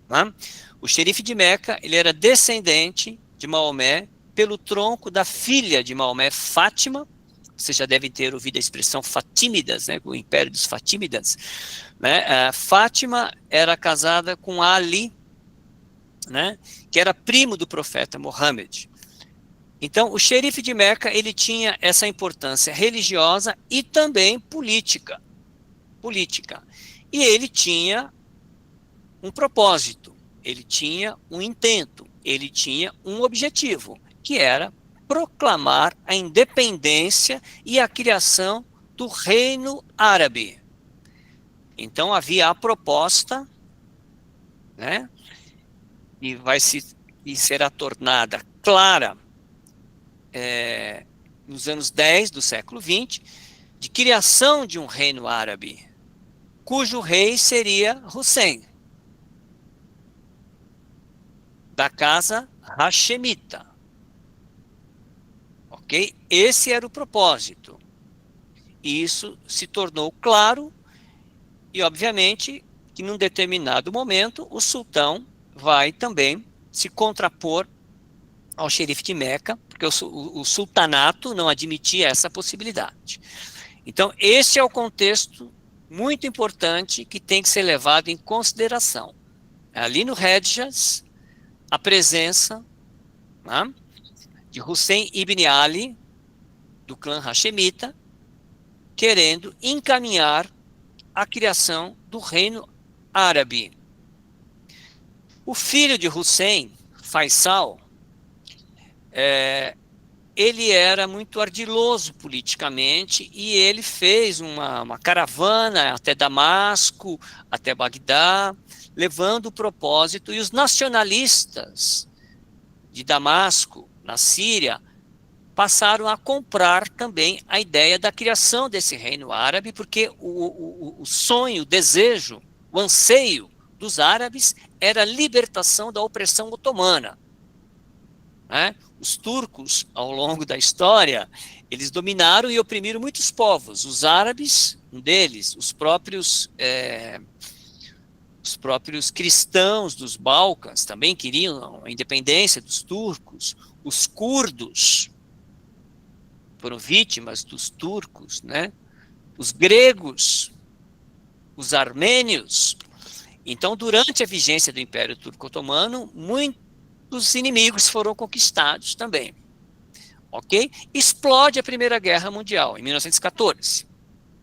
S2: Né? O xerife de Meca, ele era descendente de Maomé pelo tronco da filha de Maomé, Fátima. Vocês já devem ter ouvido a expressão Fatímidas, né, o Império dos Fatímidas. Né? Fátima era casada com Ali, né, que era primo do profeta Mohammed. Então, o xerife de Meca, ele tinha essa importância religiosa e também política. E ele tinha um propósito, ele tinha um intento, ele tinha um objetivo, que era proclamar a independência e a criação do Reino Árabe. Então havia a proposta, né, e será tornada clara nos anos 10 do século XX, de criação de um reino árabe, cujo rei seria Hussein, da casa Hashemita. Ok? Esse era o propósito. E isso se tornou claro e, obviamente, que num determinado momento o sultão vai também se contrapor ao xerife de Meca, porque o sultanato não admitia essa possibilidade. Então, esse é o contexto muito importante que tem que ser levado em consideração. Ali no Hedjaz, a presença, né, de Hussein ibn Ali, do clã Hashemita, querendo encaminhar a criação do reino árabe. O filho de Hussein, Faisal, ele era muito ardiloso politicamente e ele fez uma caravana até Damasco, até Bagdá, levando o propósito, e os nacionalistas de Damasco, na Síria, passaram a comprar também a ideia da criação desse reino árabe, porque o sonho, o desejo, o anseio dos árabes era a libertação da opressão otomana. Né? Os turcos, ao longo da história, eles dominaram e oprimiram muitos povos. Os árabes, um deles, os próprios cristãos dos Balcãs também queriam a independência dos turcos. Os curdos foram vítimas dos turcos, né? Os gregos, os armênios. Então, durante a vigência do Império Turco-Otomano, muitos inimigos foram conquistados também. Ok? Explode a Primeira Guerra Mundial, em 1914,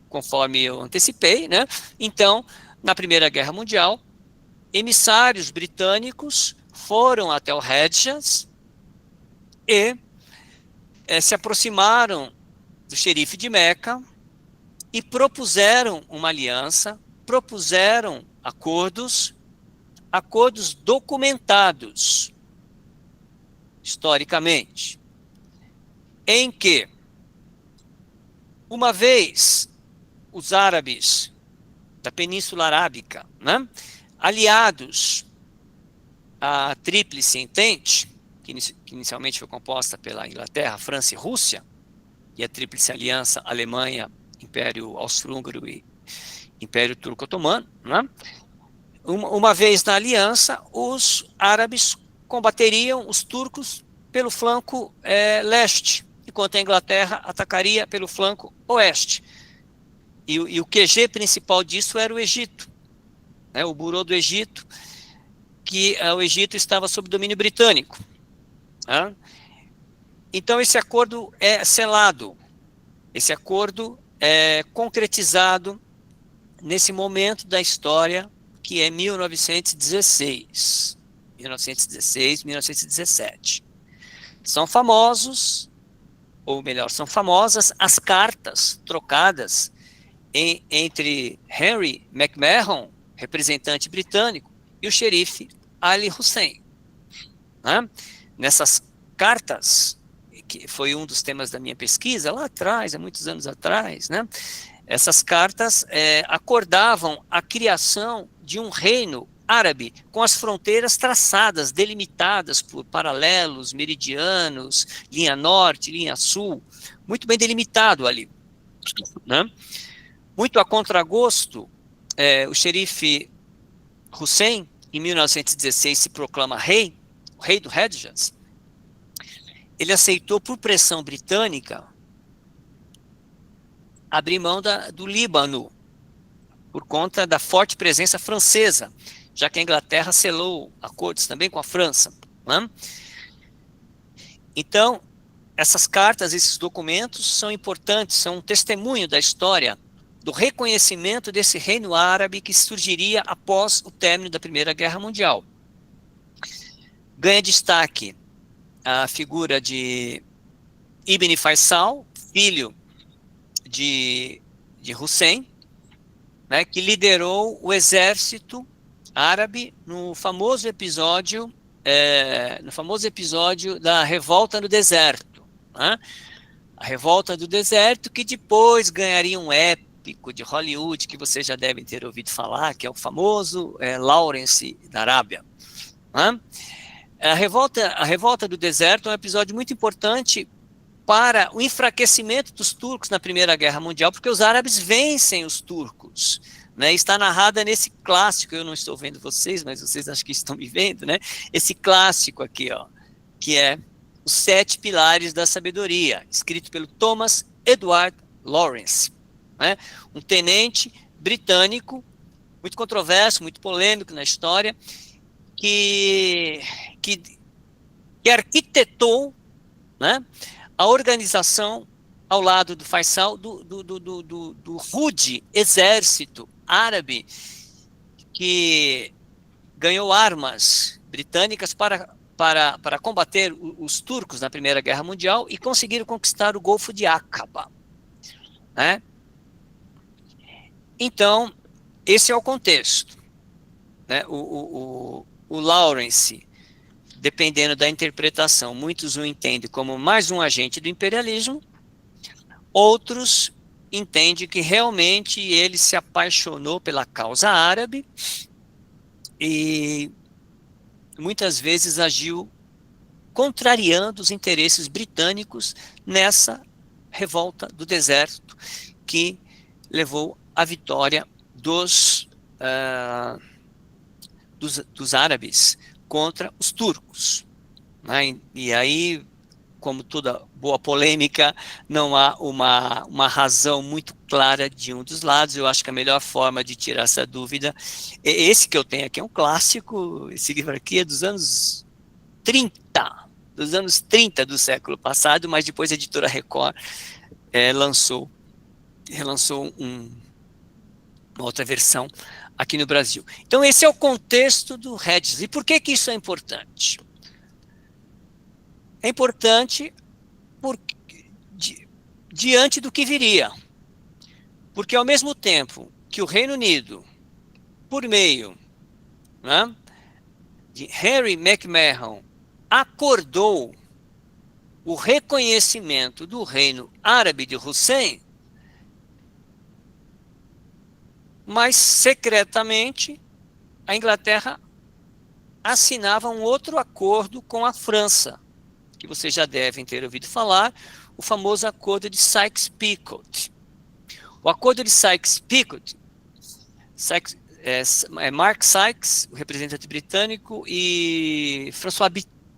S2: conforme eu antecipei, né? Então, na Primeira Guerra Mundial, emissários britânicos foram até o Hedjaz e se aproximaram do xerife de Meca e propuseram uma aliança, propuseram acordos documentados historicamente, em que, uma vez os árabes da Península Arábica, né, aliados à Tríplice Entente, que inicialmente foi composta pela Inglaterra, França e Rússia, e a Tríplice Aliança, Alemanha, Império Austro-Húngaro e Império Turco-Otomano, né? Uma vez na aliança, os árabes combateriam os turcos pelo flanco leste, enquanto a Inglaterra atacaria pelo flanco oeste. E o QG principal disso era o Egito, né? O Burô do Egito, que o Egito estava sob domínio britânico. Né? Então, esse acordo é selado, esse acordo é concretizado nesse momento da história, que é 1916, 1917. São famosos, ou melhor, são famosas as cartas trocadas entre Henry McMahon, representante britânico, e o xerife Ali Hussein. Né? Nessas cartas, que foi um dos temas da minha pesquisa lá atrás, há muitos anos atrás, né? Essas cartas acordavam a criação de um reino árabe com as fronteiras traçadas, delimitadas por paralelos, meridianos, linha norte, linha sul, muito bem delimitado ali, né? Muito a contragosto, o xerife Hussein, em 1916, se proclama rei, o rei do Hedjaz. Ele aceitou, por pressão britânica, abrir mão do Líbano, por conta da forte presença francesa, já que a Inglaterra selou acordos também com a França, né? Então, essas cartas, esses documentos são importantes, são um testemunho da história do reconhecimento desse reino árabe que surgiria após o término da Primeira Guerra Mundial. Ganha destaque a figura de Ibn Faisal, filho de Hussein, né, que liderou o exército árabe no famoso episódio da Revolta no Deserto, né? A Revolta do Deserto, que depois ganharia um épico de Hollywood, que vocês já devem ter ouvido falar, que é o famoso Lawrence da Arábia, né? A Revolta do Deserto é um episódio muito importante para o enfraquecimento dos turcos na Primeira Guerra Mundial, porque os árabes vencem os turcos, né? Está narrada nesse clássico, eu não estou vendo vocês, mas vocês acho que estão me vendo, né? Esse clássico aqui, ó, que é Os 7 Pilares da Sabedoria, escrito pelo Thomas Edward Lawrence, né? Um tenente britânico, muito controverso, muito polêmico na história, que arquitetou, né, a organização ao lado do Faisal do rude exército árabe que ganhou armas britânicas para combater os turcos na Primeira Guerra Mundial e conseguiram conquistar o Golfo de Aqaba, né? Então, esse é o contexto, né? O Lawrence, dependendo da interpretação, muitos o entendem como mais um agente do imperialismo, outros entendem que realmente ele se apaixonou pela causa árabe e muitas vezes agiu contrariando os interesses britânicos nessa revolta do deserto que levou à vitória dos árabes contra os turcos, né? E aí, como toda boa polêmica, não há uma razão muito clara de um dos lados. Eu acho que a melhor forma de tirar essa dúvida, esse que eu tenho aqui é um clássico, esse livro aqui é dos anos 30 do século passado, mas depois a editora Record relançou uma outra versão aqui no Brasil. Então, esse é o contexto do Hedges. E por que isso é importante? É importante diante do que viria. Porque, ao mesmo tempo que o Reino Unido, por meio, né, de Harry McMahon, acordou o reconhecimento do Reino Árabe de Hussein, mas secretamente a Inglaterra assinava um outro acordo com a França, que vocês já devem ter ouvido falar, o famoso acordo de Sykes-Picot. O acordo de Sykes-Picot, Mark Sykes, o representante britânico, e François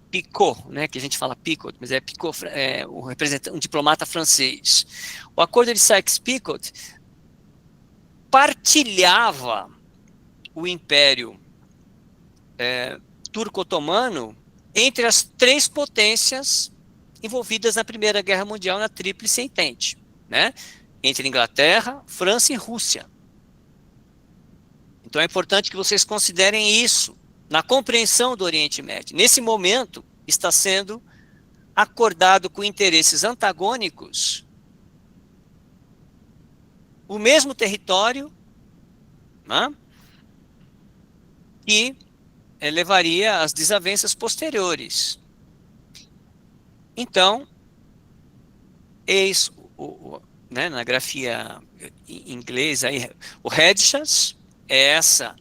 S2: Picot, né, que a gente fala Picot, mas é Picot, um diplomata francês. O acordo de Sykes-Picot partilhava o Império Turco-Otomano entre as 3 potências envolvidas na Primeira Guerra Mundial, na Tríplice Entente, né? Entre Inglaterra, França e Rússia. Então é importante que vocês considerem isso na compreensão do Oriente Médio. Nesse momento, está sendo acordado com interesses antagônicos o mesmo território, né, que levaria às desavenças posteriores. Então, eis né, na grafia em inglês, aí, o Hedjas é essa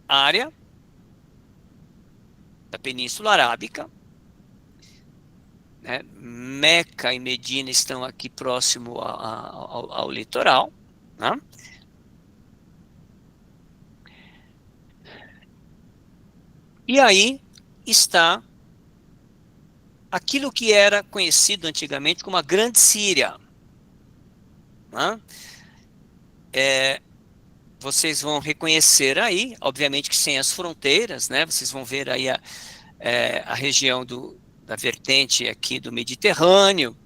S2: área da Península Arábica, né? Meca e Medina estão aqui próximo ao litoral, né? E aí está aquilo que era conhecido antigamente como a Grande Síria, né? Vocês vão reconhecer aí, obviamente que sem as fronteiras, né? Vocês vão ver aí a região da vertente aqui do Mediterrâneo,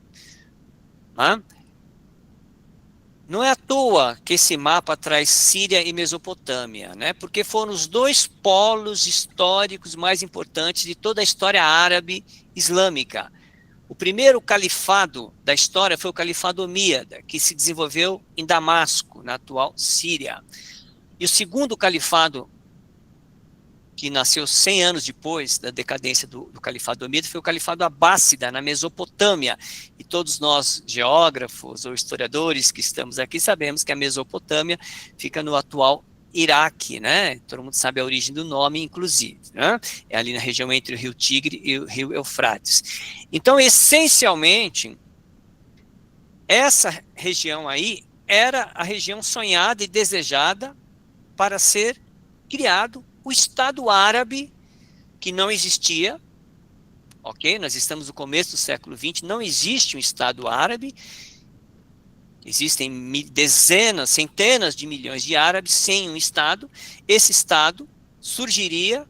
S2: né? Não é à toa que esse mapa traz Síria e Mesopotâmia, né? Porque foram os dois polos históricos mais importantes de toda a história árabe islâmica. O primeiro califado da história foi o califado omíada, que se desenvolveu em Damasco, na atual Síria. E o segundo califado, que nasceu 100 anos depois da decadência do califado omíada, foi o califado abássida, na Mesopotâmia. E todos nós, geógrafos ou historiadores que estamos aqui, sabemos que a Mesopotâmia fica no atual Iraque, né? Todo mundo sabe a origem do nome, inclusive, né? É ali na região entre o rio Tigre e o rio Eufrates. Então, essencialmente, essa região aí era a região sonhada e desejada para ser criado o Estado Árabe, que não existia, ok? Nós estamos no começo do século XX, não existe um Estado Árabe, existem dezenas, centenas de milhões de árabes sem um Estado. Esse Estado surgiria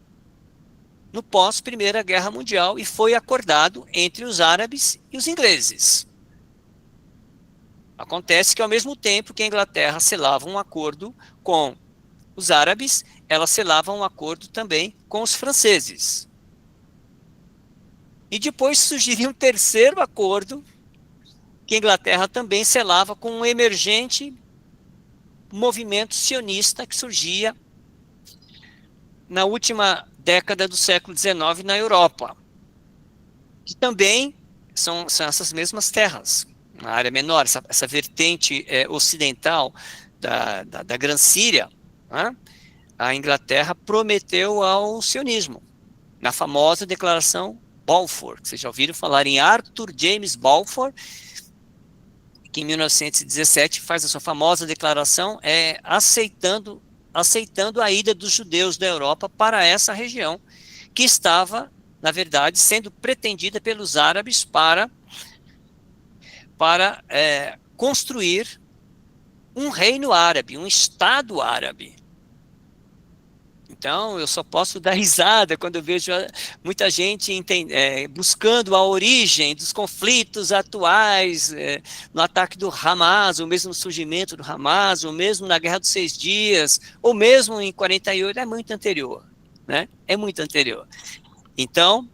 S2: no pós-Primeira Guerra Mundial e foi acordado entre os árabes e os ingleses. Acontece que, ao mesmo tempo que a Inglaterra selava um acordo com os árabes, ela selava um acordo também com os franceses. E depois surgiria um terceiro acordo que a Inglaterra também selava com um emergente movimento sionista que surgia na última década do século XIX na Europa, que também são essas mesmas terras, na área menor, essa vertente ocidental da Gran Síria, né? A Inglaterra prometeu ao sionismo, na famosa declaração Balfour. Vocês já ouviram falar em Arthur James Balfour, que em 1917 faz a sua famosa declaração aceitando a ida dos judeus da Europa para essa região, que estava, na verdade, sendo pretendida pelos árabes para construir um reino árabe, um Estado árabe. Então, eu só posso dar risada quando eu vejo muita gente buscando a origem dos conflitos atuais, no ataque do Hamas, ou mesmo no surgimento do Hamas, ou mesmo na Guerra dos 6 Dias, ou mesmo em 48, é muito anterior, né? É muito anterior. Então,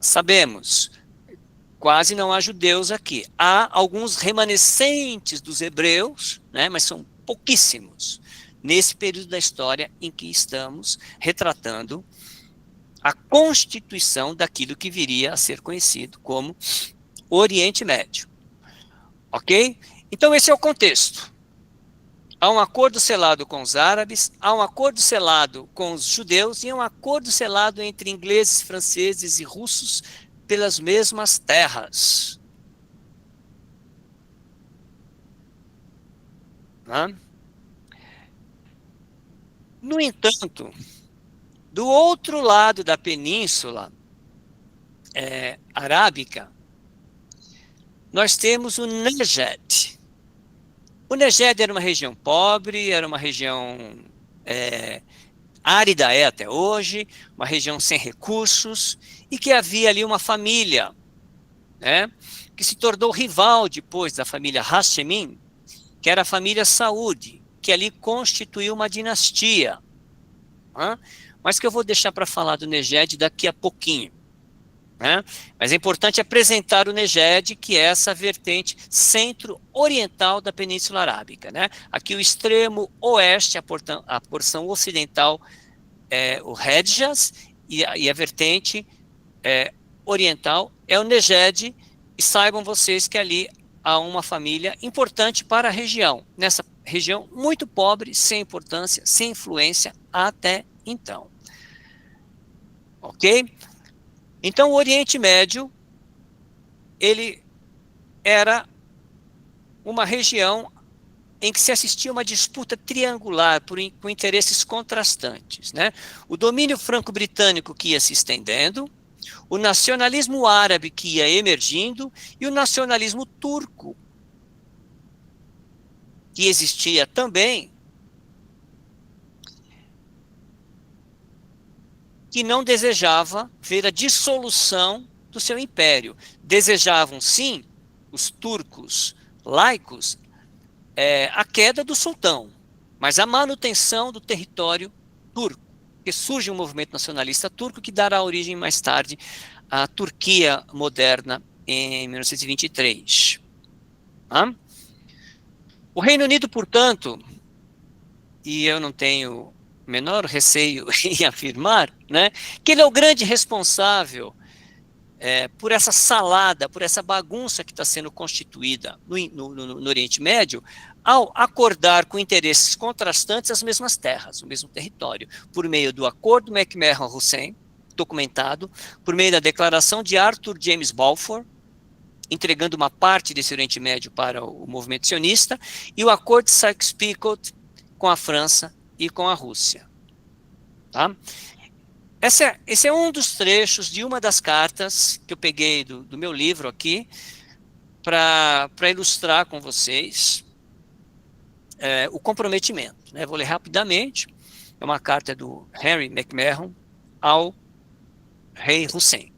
S2: sabemos, quase não há judeus aqui. Há alguns remanescentes dos hebreus, né? Mas são pouquíssimos, nesse período da história em que estamos retratando a constituição daquilo que viria a ser conhecido como Oriente Médio. Ok? Então, esse é o contexto. Há um acordo selado com os árabes, há um acordo selado com os judeus e há um acordo selado entre ingleses, franceses e russos pelas mesmas terras. Né? No entanto, do outro lado da península arábica, nós temos o Negev. O Negev era uma região pobre, era uma região árida até hoje, uma região sem recursos, e que havia ali uma família, né, que se tornou rival depois da família Hashemim, que era a família Saúde, que ali constituiu uma dinastia, né, mas que eu vou deixar para falar do Negev daqui a pouquinho. Né? Mas é importante apresentar o Negev, que é essa vertente centro-oriental da Península Arábica. Né? Aqui o extremo oeste, a porção ocidental é o Hedjas, e a vertente oriental é o Negev, e saibam vocês que ali há uma família importante para a região, nessa região muito pobre, sem importância, sem influência até então. Ok? Então, o Oriente Médio, ele era uma região em que se assistia uma disputa triangular com interesses contrastantes, né? O domínio franco-britânico que ia se estendendo, o nacionalismo árabe que ia emergindo e o nacionalismo turco que existia também, que não desejava ver a dissolução do seu império. Desejavam, sim, os turcos laicos, a queda do sultão, mas a manutenção do território turco, porque surge um movimento nacionalista turco que dará origem mais tarde à Turquia moderna em 1923. Tá? O Reino Unido, portanto, e eu não tenho o menor receio em afirmar, né, que ele é o grande responsável por essa salada, por essa bagunça que está sendo constituída no Oriente Médio, ao acordar com interesses contrastantes as mesmas terras, o mesmo território, por meio do Acordo McMahon-Hussein, documentado, por meio da declaração de Arthur James Balfour, entregando uma parte desse Oriente Médio para o movimento sionista, e o Acordo de Sykes-Picot com a França e com a Rússia. Tá? Esse é um dos trechos de uma das cartas que eu peguei do meu livro aqui, para ilustrar com vocês o comprometimento. Né? Vou ler rapidamente. É uma carta do Henry McMahon ao rei Hussein.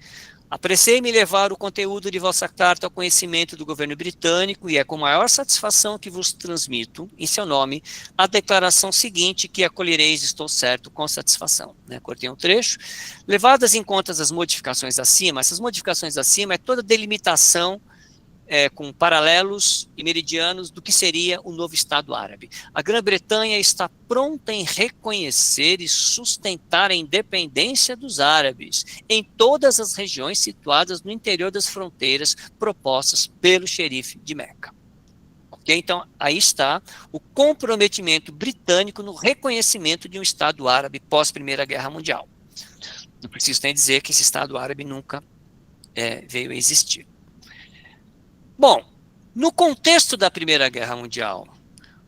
S2: Apressei-me levar o conteúdo de vossa carta ao conhecimento do governo britânico e é com maior satisfação que vos transmito, em seu nome, a declaração seguinte que acolhereis, estou certo, com satisfação. Né? Cortei um trecho. Levadas em conta as modificações acima, essas modificações acima é toda delimitação com paralelos e meridianos do que seria o novo Estado árabe. A Grã-Bretanha está pronta em reconhecer e sustentar a independência dos árabes em todas as regiões situadas no interior das fronteiras propostas pelo xerife de Meca. Okay? Então, aí está o comprometimento britânico no reconhecimento de um Estado árabe pós-Primeira Guerra Mundial. Não preciso nem dizer que esse Estado árabe nunca veio a existir. Bom, no contexto da Primeira Guerra Mundial,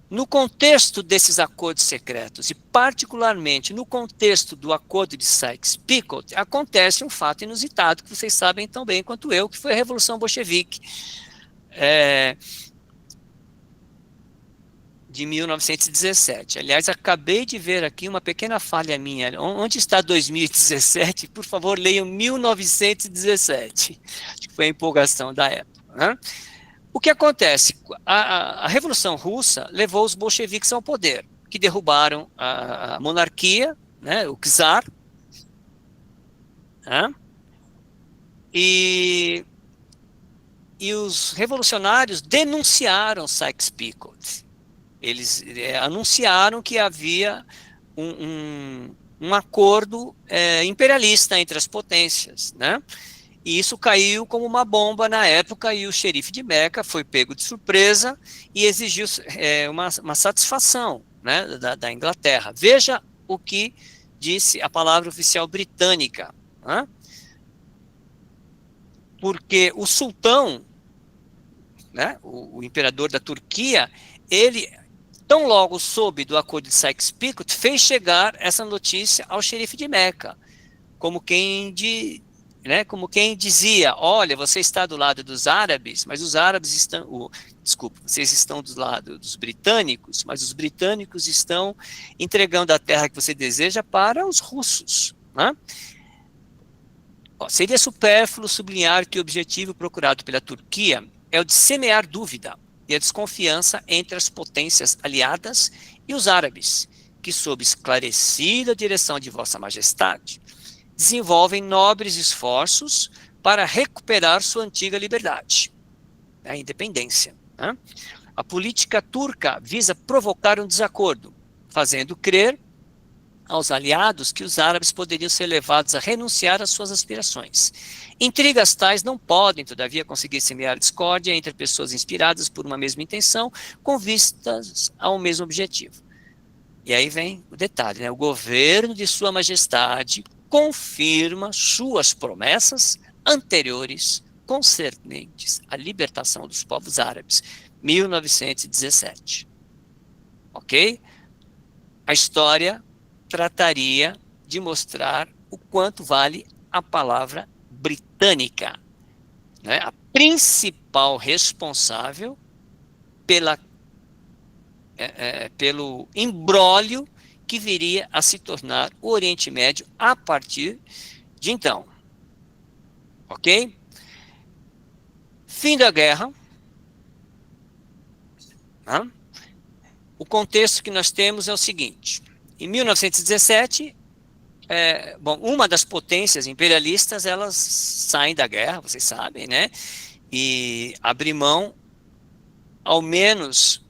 S2: no contexto desses acordos secretos, e particularmente no contexto do acordo de Sykes-Picot, acontece um fato inusitado, que vocês sabem tão bem quanto eu, que foi a Revolução Bolchevique de 1917. Aliás, acabei de ver aqui uma pequena falha minha. Onde está 2017? Por favor, leiam 1917. Acho que foi a empolgação da época. Né? O que acontece? A Revolução Russa levou os bolcheviques ao poder, que derrubaram a monarquia, né, o czar, né, e os revolucionários denunciaram Sykes-Picot. Eles anunciaram que havia um acordo imperialista entre as potências, né? E isso caiu como uma bomba na época e o xerife de Meca foi pego de surpresa e exigiu uma satisfação, né, da Inglaterra. Veja o que disse a palavra oficial britânica. Né? Porque o sultão, né, o imperador da Turquia, ele, tão logo soube do acordo de Sykes-Picot, fez chegar essa notícia ao xerife de Meca, como quem dizia, olha, você está do lado dos árabes, mas os árabes estão, vocês estão do lado dos britânicos, mas os britânicos estão entregando a terra que você deseja para os russos. Né? Seria supérfluo sublinhar que o objetivo procurado pela Turquia é o de semear dúvida e a desconfiança entre as potências aliadas e os árabes, que sob esclarecida direção de Vossa Majestade, desenvolvem nobres esforços para recuperar sua antiga liberdade, a independência. Né? A política turca visa provocar um desacordo, fazendo crer aos aliados que os árabes poderiam ser levados a renunciar às suas aspirações. Intrigas tais não podem, todavia, conseguir semear discórdia entre pessoas inspiradas por uma mesma intenção, com vistas ao mesmo objetivo. E aí vem o detalhe, né? O governo de Sua Majestade confirma suas promessas anteriores concernentes à libertação dos povos árabes, 1917. Ok? A história trataria de mostrar o quanto vale a palavra britânica, né? A principal responsável pelo imbróglio que viria a se tornar o Oriente Médio a partir de então. Ok? Fim da guerra. Né? O contexto que nós temos é o seguinte. Em 1917, uma das potências imperialistas, elas saem da guerra, vocês sabem, né? E abrem mão, ao menos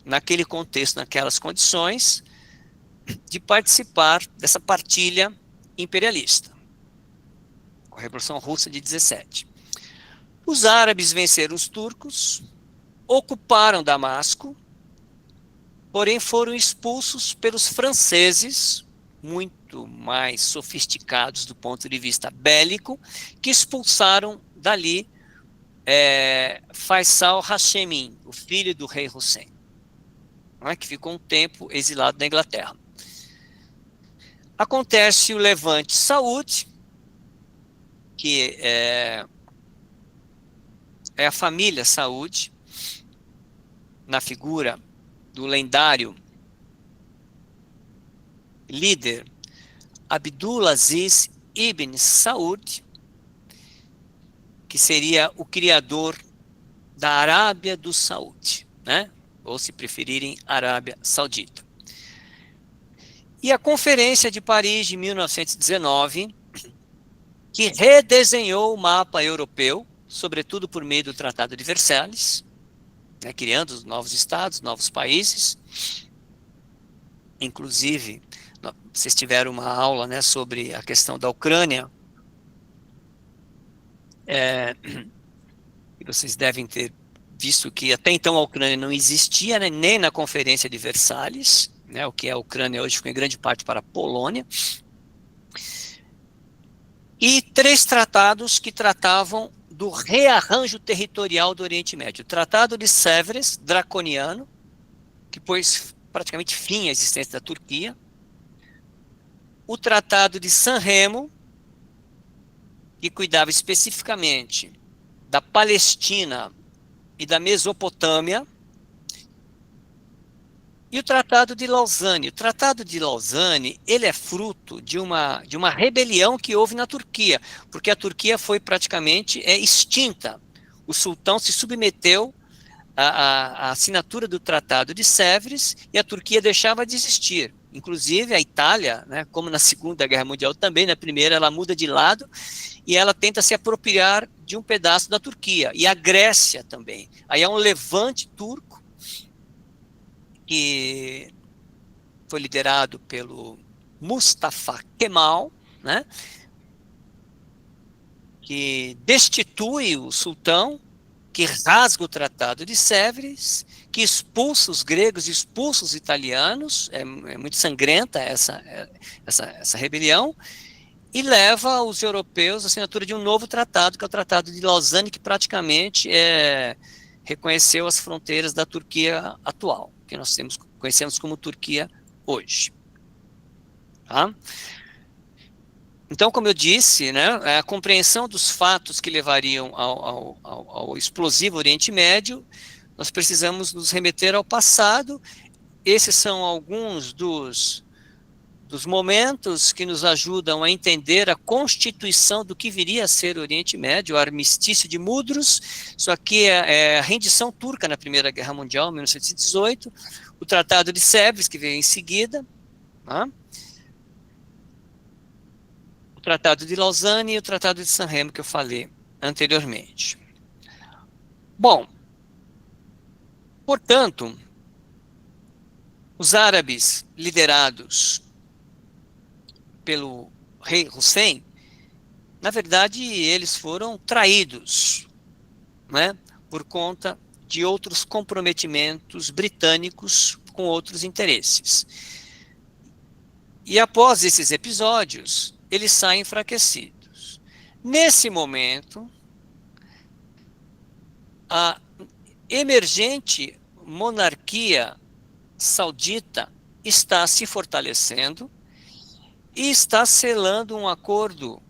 S2: naquele contexto, naquelas condições, de participar dessa partilha imperialista. Com a Revolução Russa de 17. Os árabes venceram os turcos, ocuparam Damasco, porém foram expulsos pelos franceses, muito mais sofisticados do ponto de vista bélico, que expulsaram dali Faisal Hashemi, o filho do rei Hussein, que ficou um tempo exilado na Inglaterra. Acontece o Levante Saúde, que é a família Saúde, na figura do lendário líder Abdulaziz ibn Saud, que seria o criador da Arábia do Saúde, né? Ou, se preferirem, Arábia Saudita. E a Conferência de Paris de 1919, que redesenhou o mapa europeu, sobretudo por meio do Tratado de Versalhes, né, criando novos estados, novos países. Inclusive, vocês tiveram uma aula, né, sobre a questão da Ucrânia, e vocês devem ter visto que até então a Ucrânia não existia, né, nem na Conferência de Versalhes, né, o que é a Ucrânia hoje ficou em grande parte para a Polônia. E 3 tratados que tratavam do rearranjo territorial do Oriente Médio. O Tratado de Sèvres, draconiano, que pôs praticamente fim à existência da Turquia. O Tratado de Sanremo, que cuidava especificamente da Palestina e da Mesopotâmia. E o Tratado de Lausanne. O Tratado de Lausanne, ele é fruto de uma rebelião que houve na Turquia, porque a Turquia foi praticamente extinta. O sultão se submeteu à assinatura do Tratado de Sèvres e a Turquia deixava de existir. Inclusive a Itália, né, como na Segunda Guerra Mundial também, na Primeira ela muda de lado e ela tenta se apropriar de um pedaço da Turquia. E a Grécia também. Aí há um levante turco, que foi liderado pelo Mustafa Kemal, né, que destitui o sultão, que rasga o Tratado de Sèvres, que expulsa os gregos, expulsa os italianos, é muito sangrenta essa rebelião, e leva os europeus à assinatura de um novo tratado, que é o Tratado de Lausanne, que praticamente reconheceu as fronteiras da Turquia atual, que nós conhecemos como Turquia hoje. Tá? Então, como eu disse, né, a compreensão dos fatos que levariam ao explosivo Oriente Médio, nós precisamos nos remeter ao passado. Esses são alguns dos momentos que nos ajudam a entender a constituição do que viria a ser o Oriente Médio, o armistício de Mudros. Isso aqui é a rendição turca na Primeira Guerra Mundial, 1918, o Tratado de Sèvres, que veio em seguida, tá? O Tratado de Lausanne e o Tratado de Sanremo, que eu falei anteriormente. Bom, portanto, os árabes liderados pelo rei Hussein, na verdade, eles foram traídos, né, por conta de outros comprometimentos britânicos com outros interesses. E após esses episódios, eles saem enfraquecidos. Nesse momento, a emergente monarquia saudita está se fortalecendo e está selando um acordo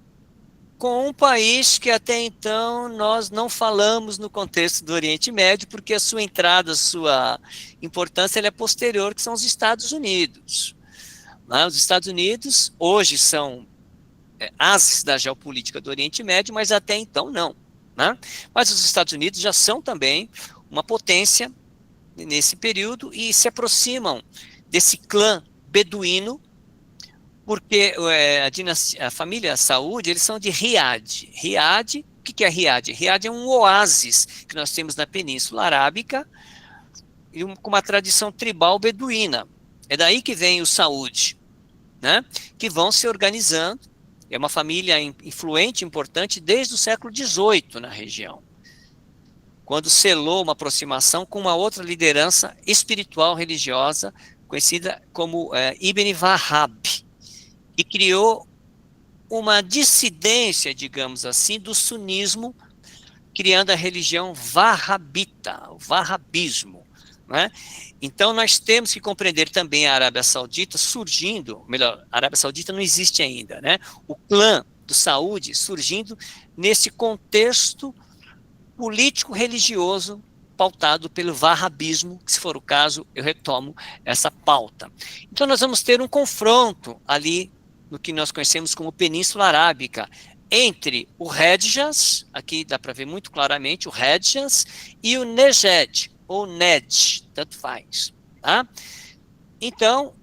S2: com um país que até então nós não falamos no contexto do Oriente Médio, porque a sua entrada, a sua importância ela é posterior, que são os Estados Unidos. Os Estados Unidos hoje são ases da geopolítica do Oriente Médio, mas até então não. Né? Mas os Estados Unidos já são também uma potência nesse período e se aproximam desse clã beduíno, porque a família Saúde, eles são de Riad. Riad, o que é Riad? Riad é um oásis que nós temos na Península Arábica, com uma tradição tribal beduína. É daí que vem o Saúde, né? Que vão se organizando. É uma família influente, importante, desde o século XVIII na região, quando selou uma aproximação com uma outra liderança espiritual religiosa, conhecida como Ibn Wahhab, que criou uma dissidência, digamos assim, do sunismo, criando a religião wahhabita, o wahhabismo. Né? Então, nós temos que compreender também a Arábia Saudita surgindo, melhor, a Arábia Saudita não existe ainda, né? O clã do Saúde surgindo nesse contexto político-religioso pautado pelo wahhabismo, que se for o caso, eu retomo essa pauta. Então, nós vamos ter um confronto ali no que nós conhecemos como Península Arábica, entre o Hedjaz, aqui dá para ver muito claramente o Hedjaz, e o Nejd, ou Ned, tanto faz. Tá? Então,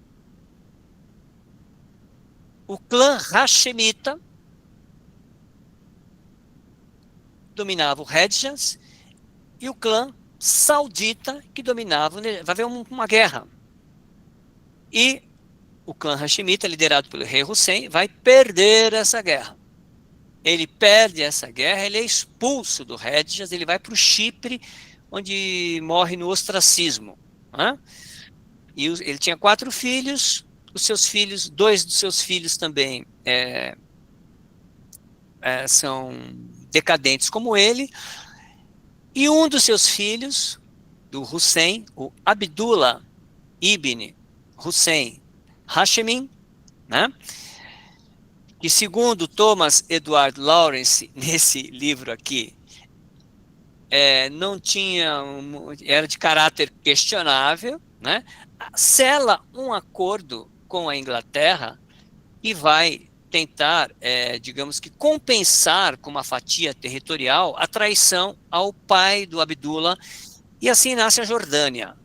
S2: o clã Hashemita dominava o Hedjaz e o clã saudita que dominava, vai haver uma guerra. E o clã Hashemita, liderado pelo rei Hussein, vai perder essa guerra. Ele perde essa guerra, ele é expulso do Hedjaz, ele vai para o Chipre, onde morre no ostracismo. Né? E ele tinha 4 filhos, os seus filhos, 2 dos seus filhos também são decadentes como ele, e um dos seus filhos, do Hussein, o Abdullah ibn Hussein Hashemin, né? Que segundo Thomas Edward Lawrence, nesse livro aqui, não tinha, era de caráter questionável, né? Sela um acordo com a Inglaterra e vai tentar, digamos que, compensar com uma fatia territorial a traição ao pai do Abdullah, e assim nasce a Jordânia.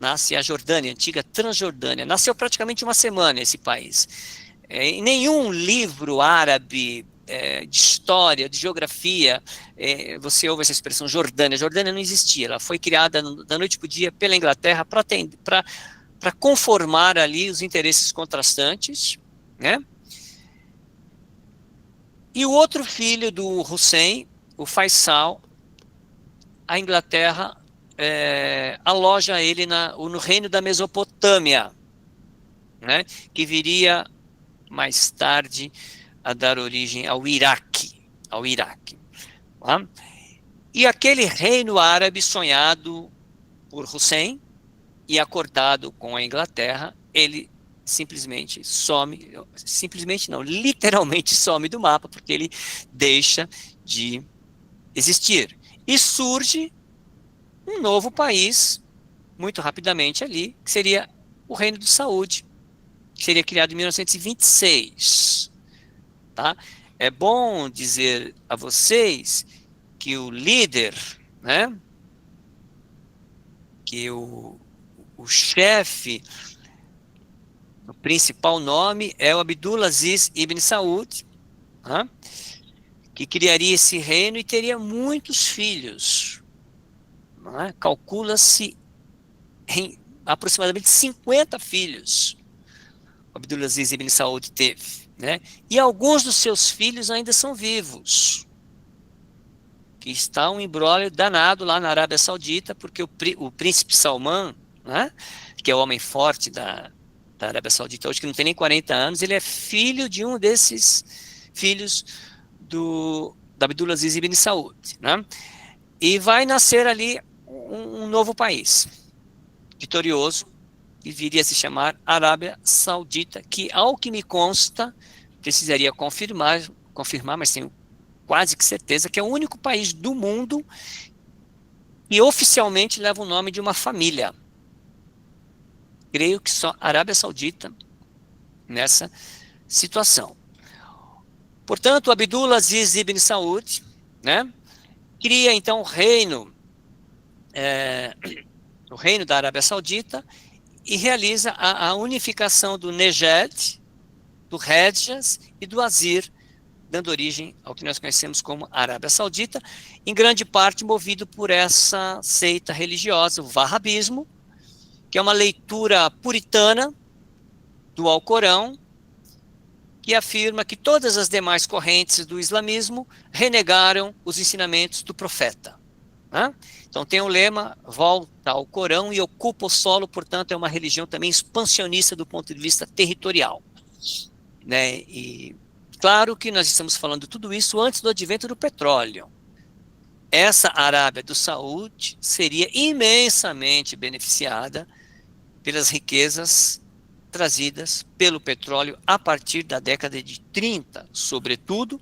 S2: Nasce a Jordânia, a antiga Transjordânia. Nasceu praticamente uma semana esse país. Em nenhum livro árabe de história, de geografia, você ouve essa expressão Jordânia. Jordânia não existia, ela foi criada da noite para o dia pela Inglaterra para conformar ali os interesses contrastantes, né? E o outro filho do Hussein, o Faisal, a Inglaterra aloja ele no reino da Mesopotâmia, né? Que viria mais tarde a dar origem ao Iraque. Tá? E aquele reino árabe sonhado por Hussein e acordado com a Inglaterra, ele simplesmente some, simplesmente não, literalmente some do mapa, porque ele deixa de existir. E surge um novo país, muito rapidamente ali, que seria o Reino do Saúde, que seria criado em 1926. Tá? É bom dizer a vocês que o líder, né, que o chefe, o principal nome é o Abdulaziz Ibn Saud, né, que criaria esse reino e teria muitos filhos. Né? Calcula-se em aproximadamente 50 filhos. Abdulaziz Ibn Saud teve, né? E alguns dos seus filhos ainda são vivos, que está um imbróglio danado lá na Arábia Saudita, porque o príncipe Salman, né, que é o homem forte da Arábia Saudita hoje, que não tem nem 40 anos, ele é filho de um desses filhos da Abdulaziz Ibn Saud, né? E vai nascer ali um novo país, vitorioso, que viria a se chamar Arábia Saudita, que, ao que me consta, precisaria confirmar, mas tenho quase que certeza que é o único país do mundo que oficialmente leva o nome de uma família. Creio que só Arábia Saudita nessa situação. Portanto, Abdulaziz Ibn Saud, né, cria então o reino da Arábia Saudita e realiza a unificação do Nejd, do Hedjas e do Azir, dando origem ao que nós conhecemos como Arábia Saudita, em grande parte movido por essa seita religiosa, o Wahhabismo, que é uma leitura puritana do Alcorão, que afirma que todas as demais correntes do islamismo renegaram os ensinamentos do profeta. Né? Então tem o lema, volta ao Corão e ocupa o solo, portanto é uma religião também expansionista do ponto de vista territorial. Né? E claro que nós estamos falando tudo isso antes do advento do petróleo. Essa Arábia do Saúde seria imensamente beneficiada pelas riquezas trazidas pelo petróleo a partir da década de 30, sobretudo,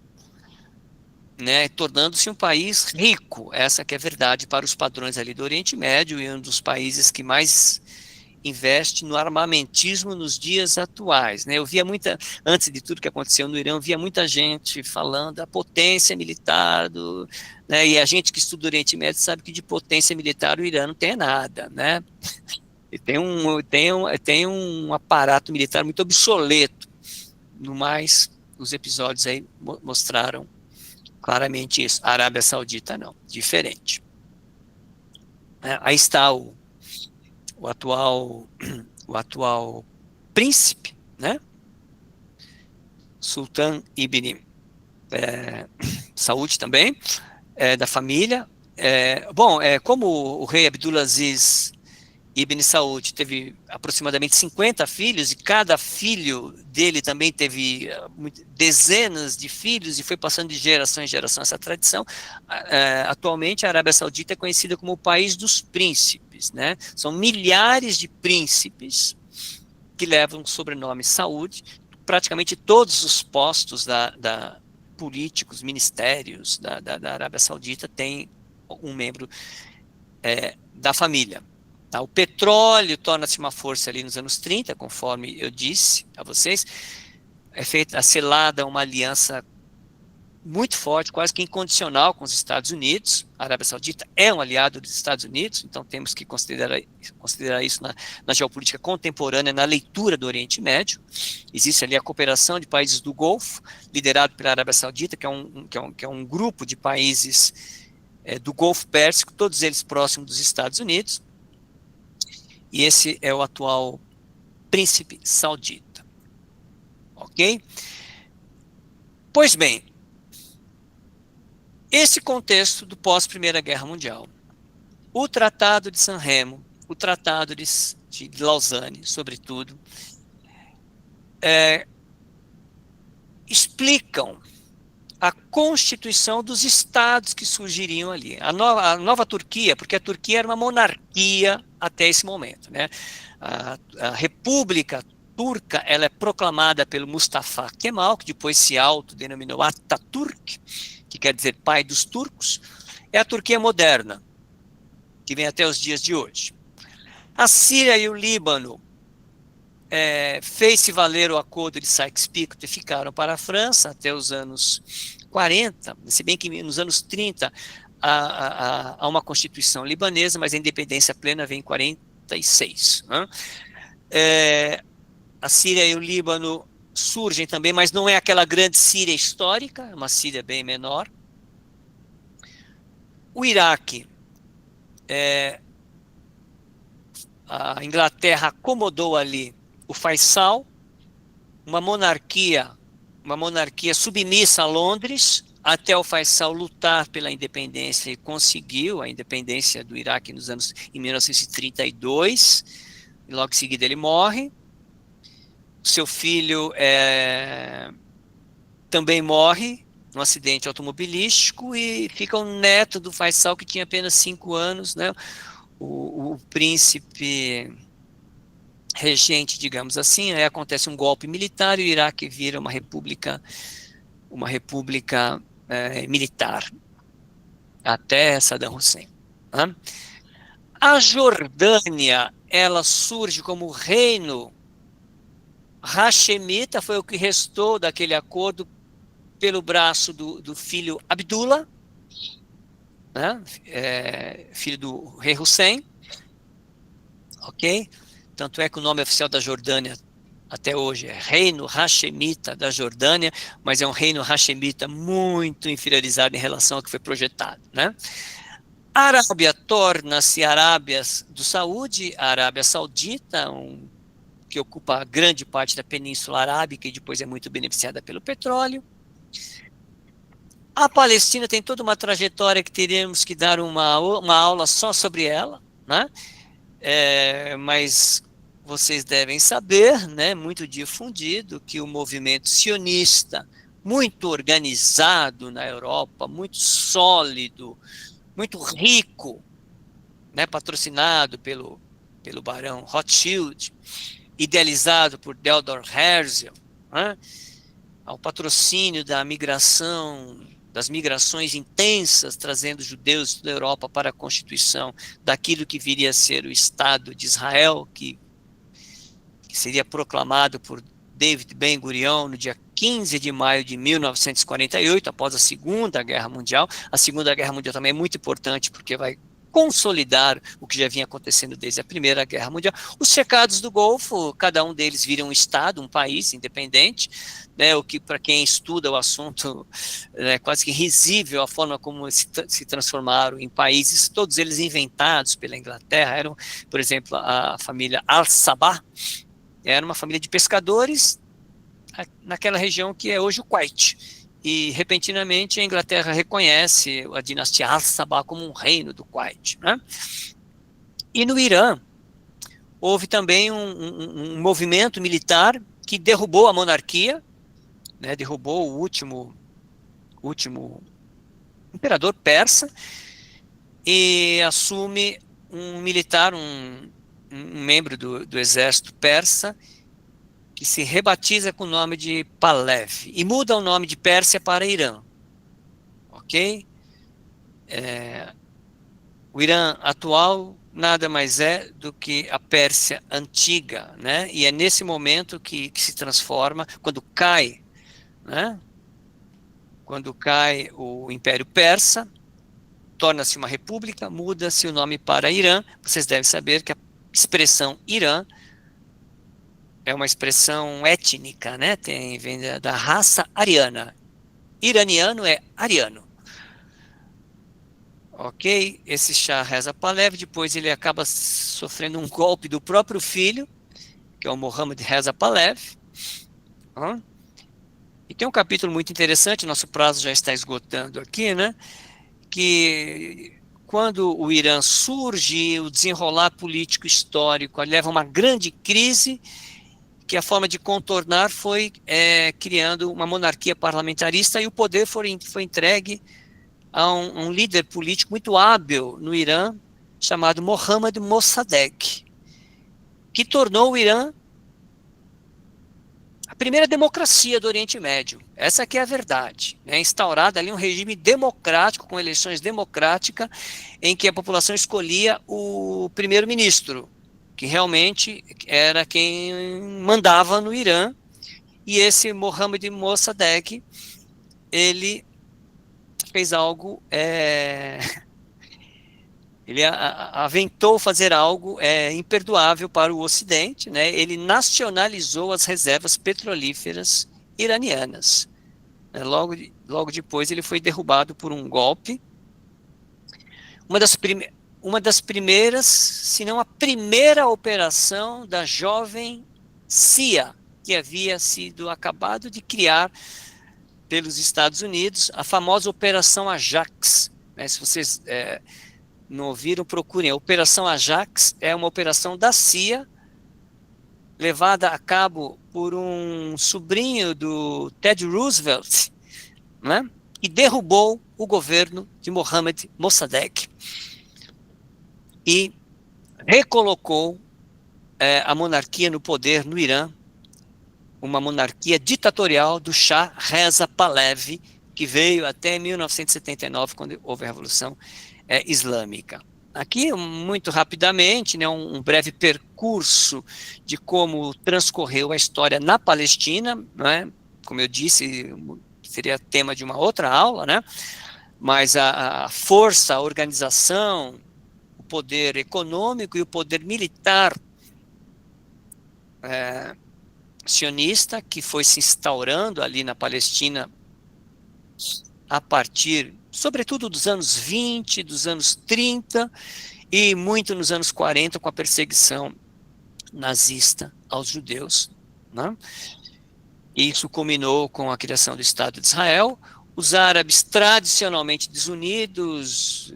S2: né, tornando-se um país rico, essa que é a verdade para os padrões ali do Oriente Médio, e um dos países que mais investe no armamentismo nos dias atuais, né? Eu via antes de tudo que aconteceu no Irã, via muita gente falando da potência militar, né, e a gente que estuda o Oriente Médio sabe que de potência militar o Irã não tem nada, né? E tem um aparato militar muito obsoleto. No mais, os episódios aí mostraram claramente isso. A Arábia Saudita não, diferente. Aí está o atual príncipe, né? Sultan Ibn Saud também, da família. Como o rei Abdulaziz Ibn Saud teve aproximadamente 50 filhos, e cada filho dele também teve dezenas de filhos, e foi passando de geração em geração essa tradição. Atualmente a Arábia Saudita é conhecida como o país dos príncipes, né? São milhares de príncipes que levam o sobrenome Saud. Praticamente todos os postos políticos, ministérios da Arábia Saudita têm um membro da família. Tá? O petróleo torna-se uma força ali nos anos 30, conforme eu disse a vocês. É feita, selada uma aliança muito forte, quase que incondicional com os Estados Unidos. A Arábia Saudita é um aliado dos Estados Unidos, então temos que considerar isso na geopolítica contemporânea, na leitura do Oriente Médio. Existe ali a cooperação de países do Golfo, liderado pela Arábia Saudita, que é um grupo de países do Golfo Pérsico, todos eles próximos dos Estados Unidos. E esse é o atual príncipe saudita. Ok? Pois bem, esse contexto do pós-Primeira Guerra Mundial, o Tratado de San Remo, o Tratado de Lausanne, sobretudo, explicam a constituição dos estados que surgiriam ali. A nova Turquia, porque a Turquia era uma monarquia até esse momento, né? A República Turca, ela é proclamada pelo Mustafa Kemal, que depois se autodenominou Atatürk, que quer dizer pai dos turcos. É a Turquia moderna, que vem até os dias de hoje. A Síria e o Líbano fez-se valer o acordo de Sykes-Picot e ficaram para a França até os anos 40, se bem que nos anos 30 há uma constituição libanesa, mas a independência plena vem em 46. Né? A Síria e o Líbano surgem também, mas não é aquela grande Síria histórica, é uma Síria bem menor. O Iraque, a Inglaterra acomodou ali o Faisal, uma monarquia submissa a Londres, até o Faisal lutar pela independência e conseguiu a independência do Iraque em 1932, e logo em seguida ele morre. Seu filho também morre num acidente automobilístico e fica o neto do Faisal, que tinha apenas 5 anos, né? O príncipe regente, digamos assim. Aí acontece um golpe militar e o Iraque vira uma república militar, até Saddam Hussein. Né? A Jordânia, ela surge como reino hashemita, foi o que restou daquele acordo pelo braço do filho Abdullah, né? Filho do rei Hussein, ok? Tanto é que o nome oficial da Jordânia até hoje é Reino Hashemita da Jordânia, mas é um reino hashemita muito inferiorizado em relação ao que foi projetado, né? A Arábia torna-se Arábia do Saúde, a Arábia Saudita, que ocupa grande parte da Península Arábica e depois é muito beneficiada pelo petróleo. A Palestina tem toda uma trajetória que teríamos que dar uma aula só sobre ela, né? Mas vocês devem saber, né, muito difundido, que o movimento sionista, muito organizado na Europa, muito sólido, muito rico, né, patrocinado pelo barão Rothschild, idealizado por Theodor Herzl, né, ao patrocínio da das migrações intensas, trazendo judeus da Europa para a constituição daquilo que viria a ser o Estado de Israel, que seria proclamado por David Ben-Gurion no dia 15 de maio de 1948, após a Segunda Guerra Mundial. A Segunda Guerra Mundial também é muito importante, porque vai consolidar o que já vinha acontecendo desde a Primeira Guerra Mundial. Os checados do Golfo, cada um deles vira um estado, um país independente, né, o que, para quem estuda o assunto, é quase que risível a forma como se transformaram em países, todos eles inventados pela Inglaterra. Eram, por exemplo, a família Al-Sabah, era uma família de pescadores naquela região que é hoje o Kuwait. E, repentinamente, a Inglaterra reconhece a dinastia Al-Sabah como um reino do Kuwait. Né? E no Irã, houve também um movimento militar que derrubou a monarquia, né, derrubou o último imperador persa, e assume um militar, um membro do exército persa, que se rebatiza com o nome de Pahlavi, e muda o nome de Pérsia para Irã, ok? O Irã atual nada mais é do que a Pérsia antiga, né? E é nesse momento que se transforma, quando cai, né? Quando cai o Império Persa, torna-se uma república, muda-se o nome para Irã. Vocês devem saber que a expressão Irã é uma expressão étnica, né? Vem da raça ariana. Iraniano é ariano. Ok? Esse Shah Reza Pahlavi, depois ele acaba sofrendo um golpe do próprio filho, que é o Mohammad Reza Pahlavi. E tem um capítulo muito interessante, nosso prazo já está esgotando aqui, né? Que quando o Irã surge, o desenrolar político histórico leva a uma grande crise, que a forma de contornar foi criando uma monarquia parlamentarista, e o poder foi entregue a um líder político muito hábil no Irã, chamado Mohammad Mossadegh, que tornou o Irã a primeira democracia do Oriente Médio. Essa aqui é a verdade. Instaurado ali um regime democrático, com eleições democráticas, em que a população escolhia o primeiro-ministro, que realmente era quem mandava no Irã. E esse Mohammad Mossadegh, ele fez algo, ele aventou fazer algo imperdoável para o Ocidente, né? Ele nacionalizou as reservas petrolíferas iranianas. Logo depois ele foi derrubado por um golpe. Uma das primeiras, se não a primeira operação da jovem CIA, que havia sido acabado de criar pelos Estados Unidos, a famosa Operação Ajax. Né? Se vocês não ouviram, procurem. A Operação Ajax é uma operação da CIA, levada a cabo por um sobrinho do Ted Roosevelt, né? E derrubou o governo de Mohammad Mossadegh e recolocou a monarquia no poder no Irã, uma monarquia ditatorial do Shah Reza Pahlavi, que veio até 1979, quando houve a Revolução Islâmica. Aqui, muito rapidamente, né, um breve percurso de como transcorreu a história na Palestina, né, como eu disse, seria tema de uma outra aula, né, mas a força, a organização, o poder econômico e o poder militar sionista, que foi se instaurando ali na Palestina a partir, sobretudo, dos anos 20, dos anos 30 e muito nos anos 40 com a perseguição nazista aos judeus, né? Isso culminou com a criação do Estado de Israel. Os árabes tradicionalmente desunidos,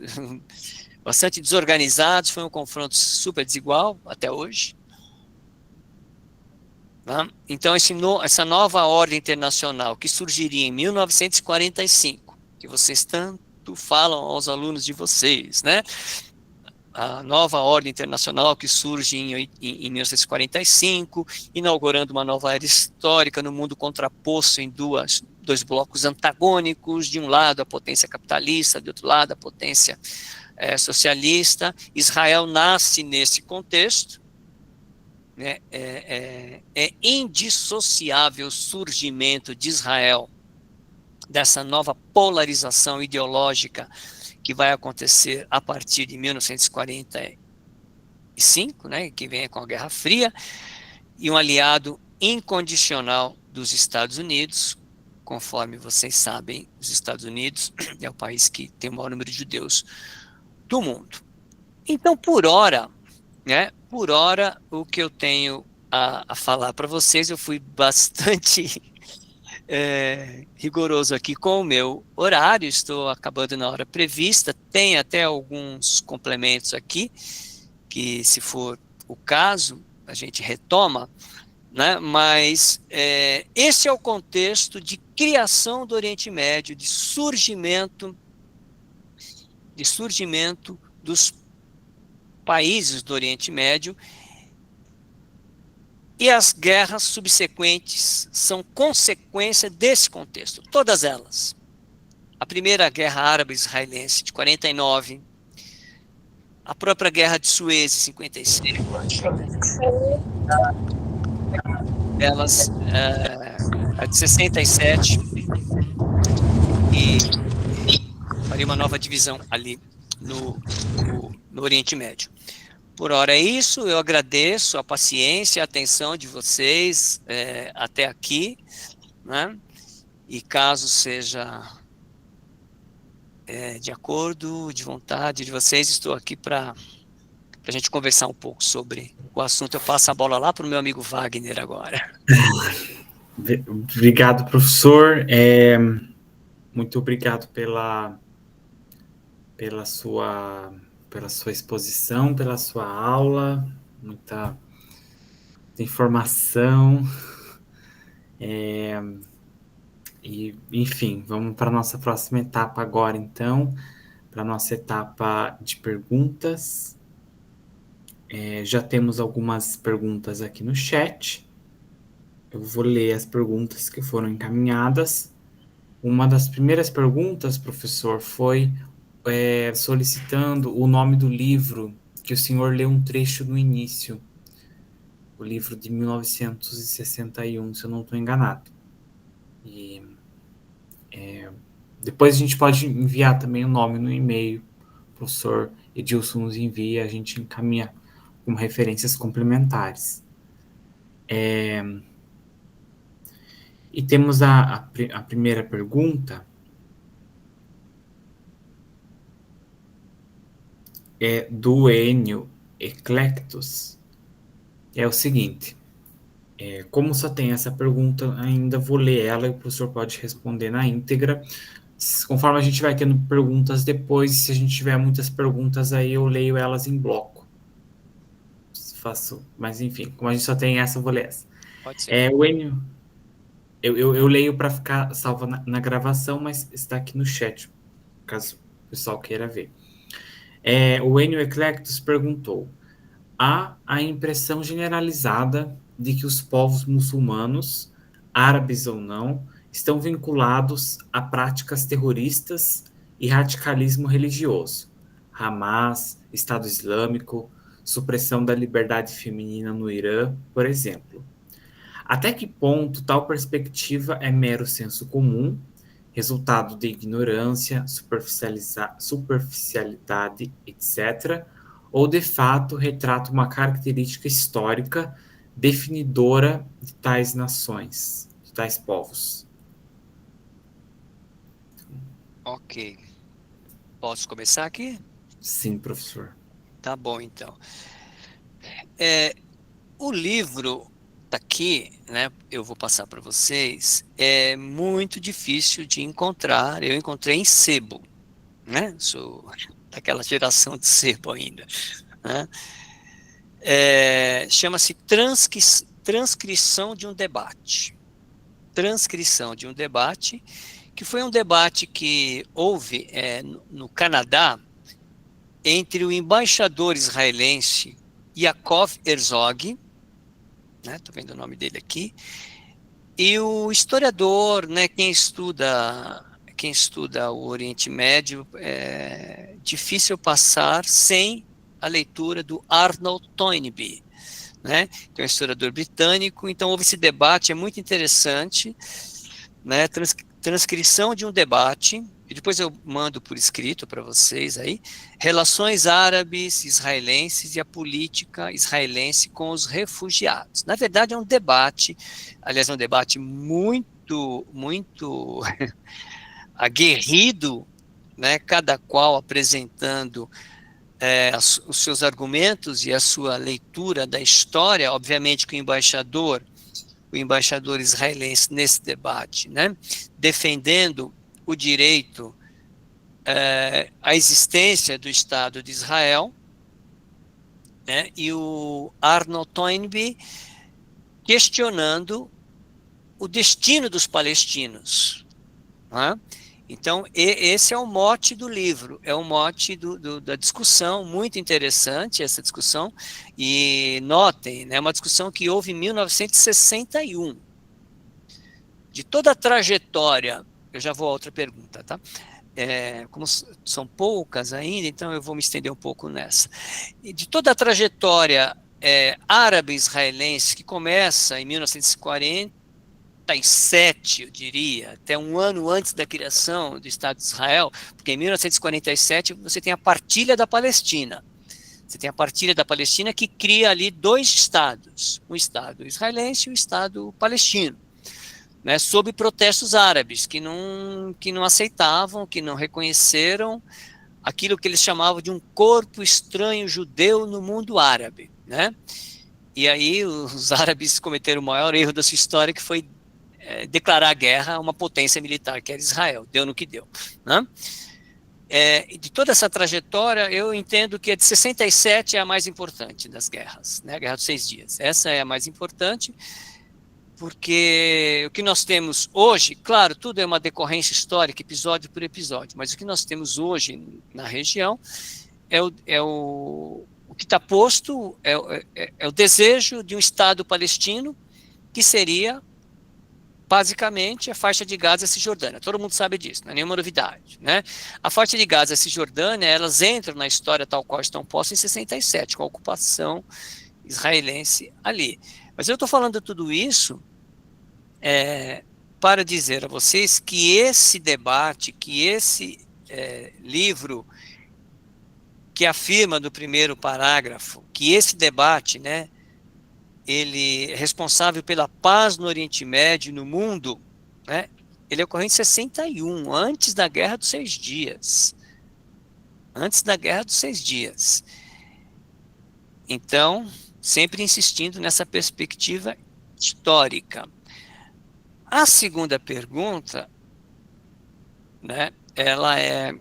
S2: bastante desorganizados, foi um confronto super desigual até hoje. Então, essa nova ordem internacional que surgiria em 1945, que vocês tanto falam aos alunos de vocês, né? A nova ordem internacional que surge em 1945, inaugurando uma nova era histórica no mundo contraposto em dois blocos antagônicos, de um lado a potência capitalista, do outro lado a potência socialista. Israel nasce nesse contexto. É indissociável o surgimento de Israel, dessa nova polarização ideológica que vai acontecer a partir de 1945, né, que vem com a Guerra Fria, e um aliado incondicional dos Estados Unidos. Conforme vocês sabem, os Estados Unidos é o país que tem o maior número de judeus do mundo. Então, por hora, o que eu tenho a falar para vocês, eu fui bastante rigoroso aqui com o meu horário, estou acabando na hora prevista, tem até alguns complementos aqui, que se for o caso, a gente retoma, né? Mas esse é o contexto de criação do Oriente Médio, de surgimento dos países do Oriente Médio, e as guerras subsequentes são consequência desse contexto, todas elas. A primeira guerra árabe-israelense de 49, a própria guerra de Suez de 56, elas, a de 67, e faria uma nova divisão ali no Oriente Médio. Por hora é isso, eu agradeço a paciência, a atenção de vocês até aqui, né? E caso seja de acordo, de vontade de vocês, estou aqui para a gente conversar um pouco sobre o assunto. Eu passo a bola lá para o meu amigo Wagner agora.
S1: Obrigado, professor. Muito obrigado pela sua exposição, pela sua aula, muita informação. E, enfim, vamos para a nossa próxima etapa agora, então, para a nossa etapa de perguntas. Já temos algumas perguntas aqui no chat. Eu vou ler as perguntas que foram encaminhadas. Uma das primeiras perguntas, professor, foi solicitando o nome do livro que o senhor leu um trecho no início. O livro de 1961, se eu não estou enganado. E depois a gente pode enviar também o nome no e-mail. O professor Edilson nos envia, a gente encaminha com referências complementares. E temos a primeira pergunta. Do Enio Eclectus. É o seguinte: Como só tem essa pergunta, ainda vou ler ela e o professor pode responder na íntegra. Conforme a gente vai tendo perguntas depois, se a gente tiver muitas perguntas aí, eu leio elas em bloco. Faço, mas enfim, como a gente só tem essa, eu vou ler essa.
S2: Pode ser.
S1: O Enio, eu leio para ficar salva na gravação, mas está aqui no chat, caso o pessoal queira ver. O Enio Eclectus perguntou: há a impressão generalizada de que os povos muçulmanos, árabes ou não, estão vinculados a práticas terroristas e radicalismo religioso. Hamas, Estado Islâmico, supressão da liberdade feminina no Irã, por exemplo. Até que ponto tal perspectiva é mero senso comum, resultado de ignorância, superficialidade, etc., ou de fato retrata uma característica histórica definidora de tais nações, de tais povos?
S2: Ok. Posso começar aqui?
S1: Sim, professor.
S2: Tá bom, então. O livro tá aqui, né? Eu vou passar para vocês. É muito difícil de encontrar. Eu encontrei em sebo, né? Sou daquela geração de sebo ainda, né? Chama-se Transcrição de um Debate. Transcrição de um debate, que foi um debate que houve no Canadá entre o embaixador israelense Yaakov Herzog, né, tô vendo o nome dele aqui, e o historiador, né, quem estuda o Oriente Médio, é difícil passar sem a leitura do Arnold Toynbee, né, que é um historiador britânico. Então houve esse debate, é muito interessante, né, transcrição de um debate, e depois eu mando por escrito para vocês aí, relações árabes, israelenses e a política israelense com os refugiados. Na verdade é um debate, aliás é um debate muito, muito aguerrido, né, cada qual apresentando os seus argumentos e a sua leitura da história. Obviamente que o embaixador israelense nesse debate, né, defendendo o direito à existência do Estado de Israel, né, e o Arnold Toynbee questionando o destino dos palestinos. Né? Então, esse é o mote do livro, é o mote da discussão, muito interessante essa discussão, e notem, é, né, uma discussão que houve em 1961. De toda a trajetória, eu já vou a outra pergunta, tá? Como são poucas ainda, então eu vou me estender um pouco nessa. E de toda a trajetória árabe-israelense, que começa em 1947, eu diria, até um ano antes da criação do Estado de Israel, porque em 1947 você tem a partilha da Palestina. Você tem a partilha da Palestina que cria ali dois estados, um estado israelense e um estado palestino, né, sob protestos árabes, que não aceitavam, que não reconheceram aquilo que eles chamavam de um corpo estranho judeu no mundo árabe, né? E aí os árabes cometeram o maior erro da sua história, que foi declarar guerra a uma potência militar, que era Israel. Deu no que deu, né? De toda essa trajetória, eu entendo que a de 67 é a mais importante das guerras, né? A Guerra dos 6 Dias. Essa é a mais importante, porque o que nós temos hoje, claro, tudo é uma decorrência histórica, episódio por episódio, mas o que nós temos hoje na região o que está posto, é o desejo de um Estado palestino, que seria, basicamente, a faixa de Gaza e Cisjordânia. Todo mundo sabe disso, não é nenhuma novidade, né? A faixa de Gaza e Cisjordânia, elas entram na história tal qual estão postas em 67, com a ocupação israelense ali. Mas eu estou falando tudo isso para dizer a vocês que esse debate, que esse livro, que afirma no primeiro parágrafo que esse debate, né, ele é responsável pela paz no Oriente Médio e no mundo, né, ele ocorreu em 61, antes da Guerra dos 6 Dias. Antes da Guerra dos 6 Dias. Então, sempre insistindo nessa perspectiva histórica. A segunda pergunta, né, ela é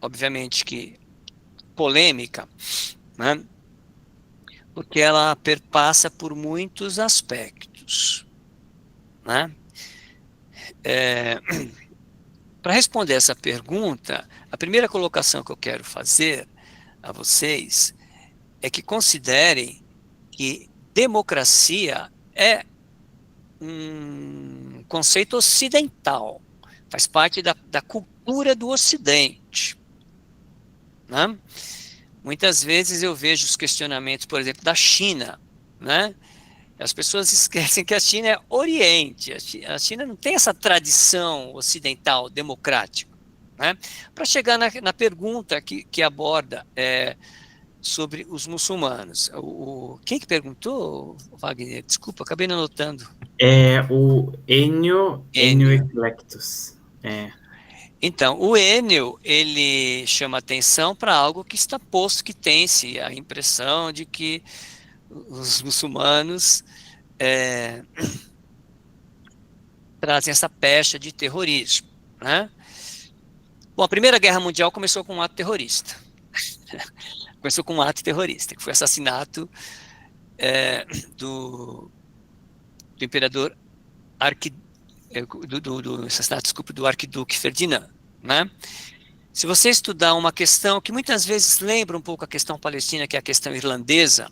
S2: obviamente que polêmica, né, porque ela perpassa por muitos aspectos, né? Para responder essa pergunta, a primeira colocação que eu quero fazer a vocês é que considerem que democracia é um conceito ocidental, faz parte da cultura do Ocidente, né? Muitas vezes eu vejo os questionamentos, por exemplo, da China, né? As pessoas esquecem que a China é Oriente, a China não tem essa tradição ocidental democrática, né? Para chegar na pergunta que aborda sobre os muçulmanos. Quem que perguntou, Wagner? Desculpa, acabei não anotando.
S1: É o Enio
S2: Enio.
S1: Eclectus.
S2: Então, o Enio, ele chama atenção para algo que está posto, que tem-se a impressão de que os muçulmanos trazem essa pecha de terrorismo, né? Bom, a Primeira Guerra Mundial começou com um ato terrorista. Começou com um ato terrorista, que foi o assassinato do imperador do arquiduque Ferdinand, né? Se você estudar uma questão que muitas vezes lembra um pouco a questão palestina, que é a questão irlandesa,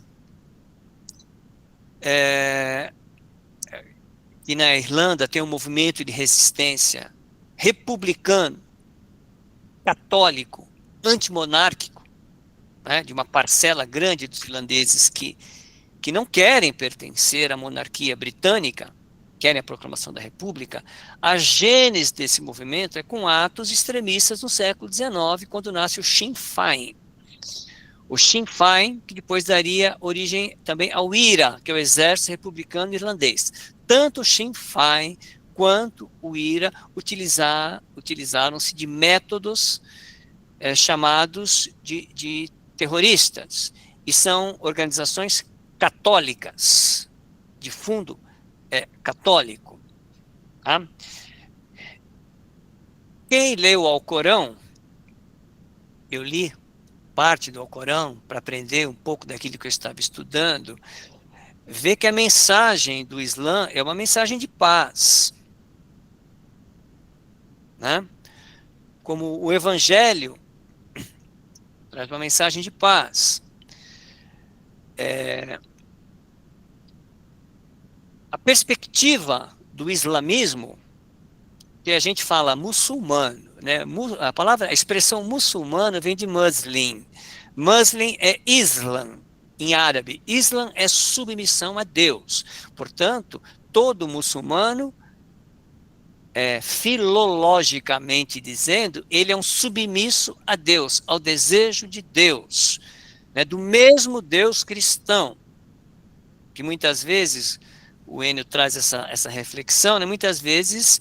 S2: e na Irlanda tem um movimento de resistência republicano, católico, antimonárquico, né, de uma parcela grande dos irlandeses que não querem pertencer à monarquia britânica, querem a proclamação da República. A gênese desse movimento é com atos extremistas no século XIX, quando nasce o Sinn Féin. O Sinn Féin, que depois daria origem também ao IRA, que é o Exército Republicano Irlandês. Tanto o Sinn Féin quanto o IRA utilizaram-se de métodos chamados de terroristas, e são organizações católicas, de fundo católico. Tá? Quem leu o Alcorão, eu li parte do Alcorão para aprender um pouco daquilo que eu estava estudando, vê que a mensagem do Islã é uma mensagem de paz, né? Como o Evangelho traz uma mensagem de paz. A perspectiva do islamismo, que a gente fala muçulmano, né? A expressão muçulmano vem de muslim. Muslim é Islam, em árabe. Islam é submissão a Deus. Portanto, todo muçulmano, filologicamente dizendo, ele é um submisso a Deus, ao desejo de Deus, né? Do mesmo Deus cristão, que muitas vezes, o Enio traz essa reflexão, né? Muitas vezes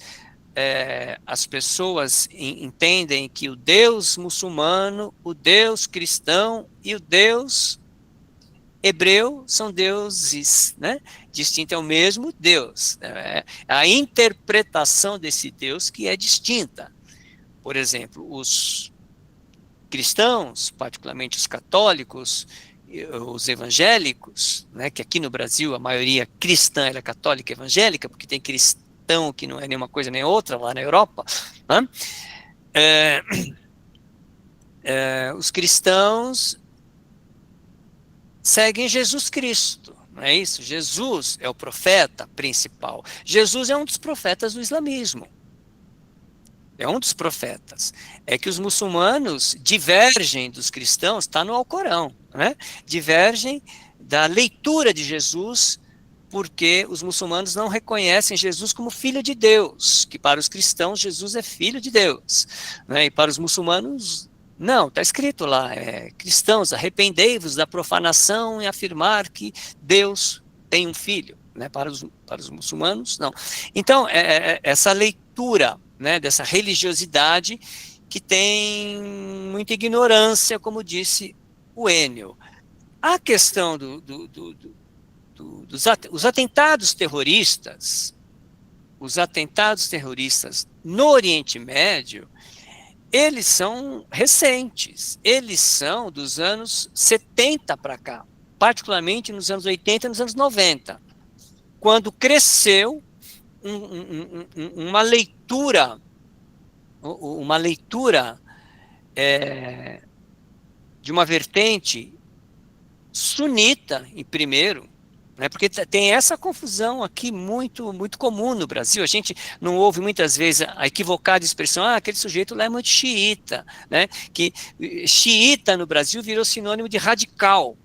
S2: as pessoas entendem que o Deus muçulmano, o Deus cristão e o Deus hebreu são deuses, né? Distintos, é o mesmo Deus. A interpretação desse Deus que é distinta. Por exemplo, os cristãos, particularmente os católicos, os evangélicos, né, que aqui no Brasil a maioria cristã é católica e evangélica, porque tem cristão que não é nenhuma coisa nem outra lá na Europa, né? Os cristãos seguem Jesus Cristo, não é isso? Jesus é o profeta principal. Jesus é um dos profetas do islamismo. É um dos profetas. É que os muçulmanos divergem dos cristãos, está no Alcorão, né? Divergem da leitura de Jesus, porque os muçulmanos não reconhecem Jesus como filho de Deus, que para os cristãos Jesus é filho de Deus, né? E para os muçulmanos, não, está escrito lá, cristãos, arrependei-vos da profanação e afirmar que Deus tem um filho, né? Para os muçulmanos, não. Então, essa leitura, né, dessa religiosidade que tem muita ignorância, como disse o Enio. A questão os atentados terroristas, no Oriente Médio, eles são recentes, eles são dos anos 70 para cá, particularmente nos anos 80 e nos anos 90, quando cresceu uma leitura de uma vertente sunita, em primeiro, né, porque tem essa confusão aqui muito, muito comum no Brasil. A gente não ouve muitas vezes a equivocada expressão, aquele sujeito lá é muito xiita, né, que xiita no Brasil virou sinônimo de radical,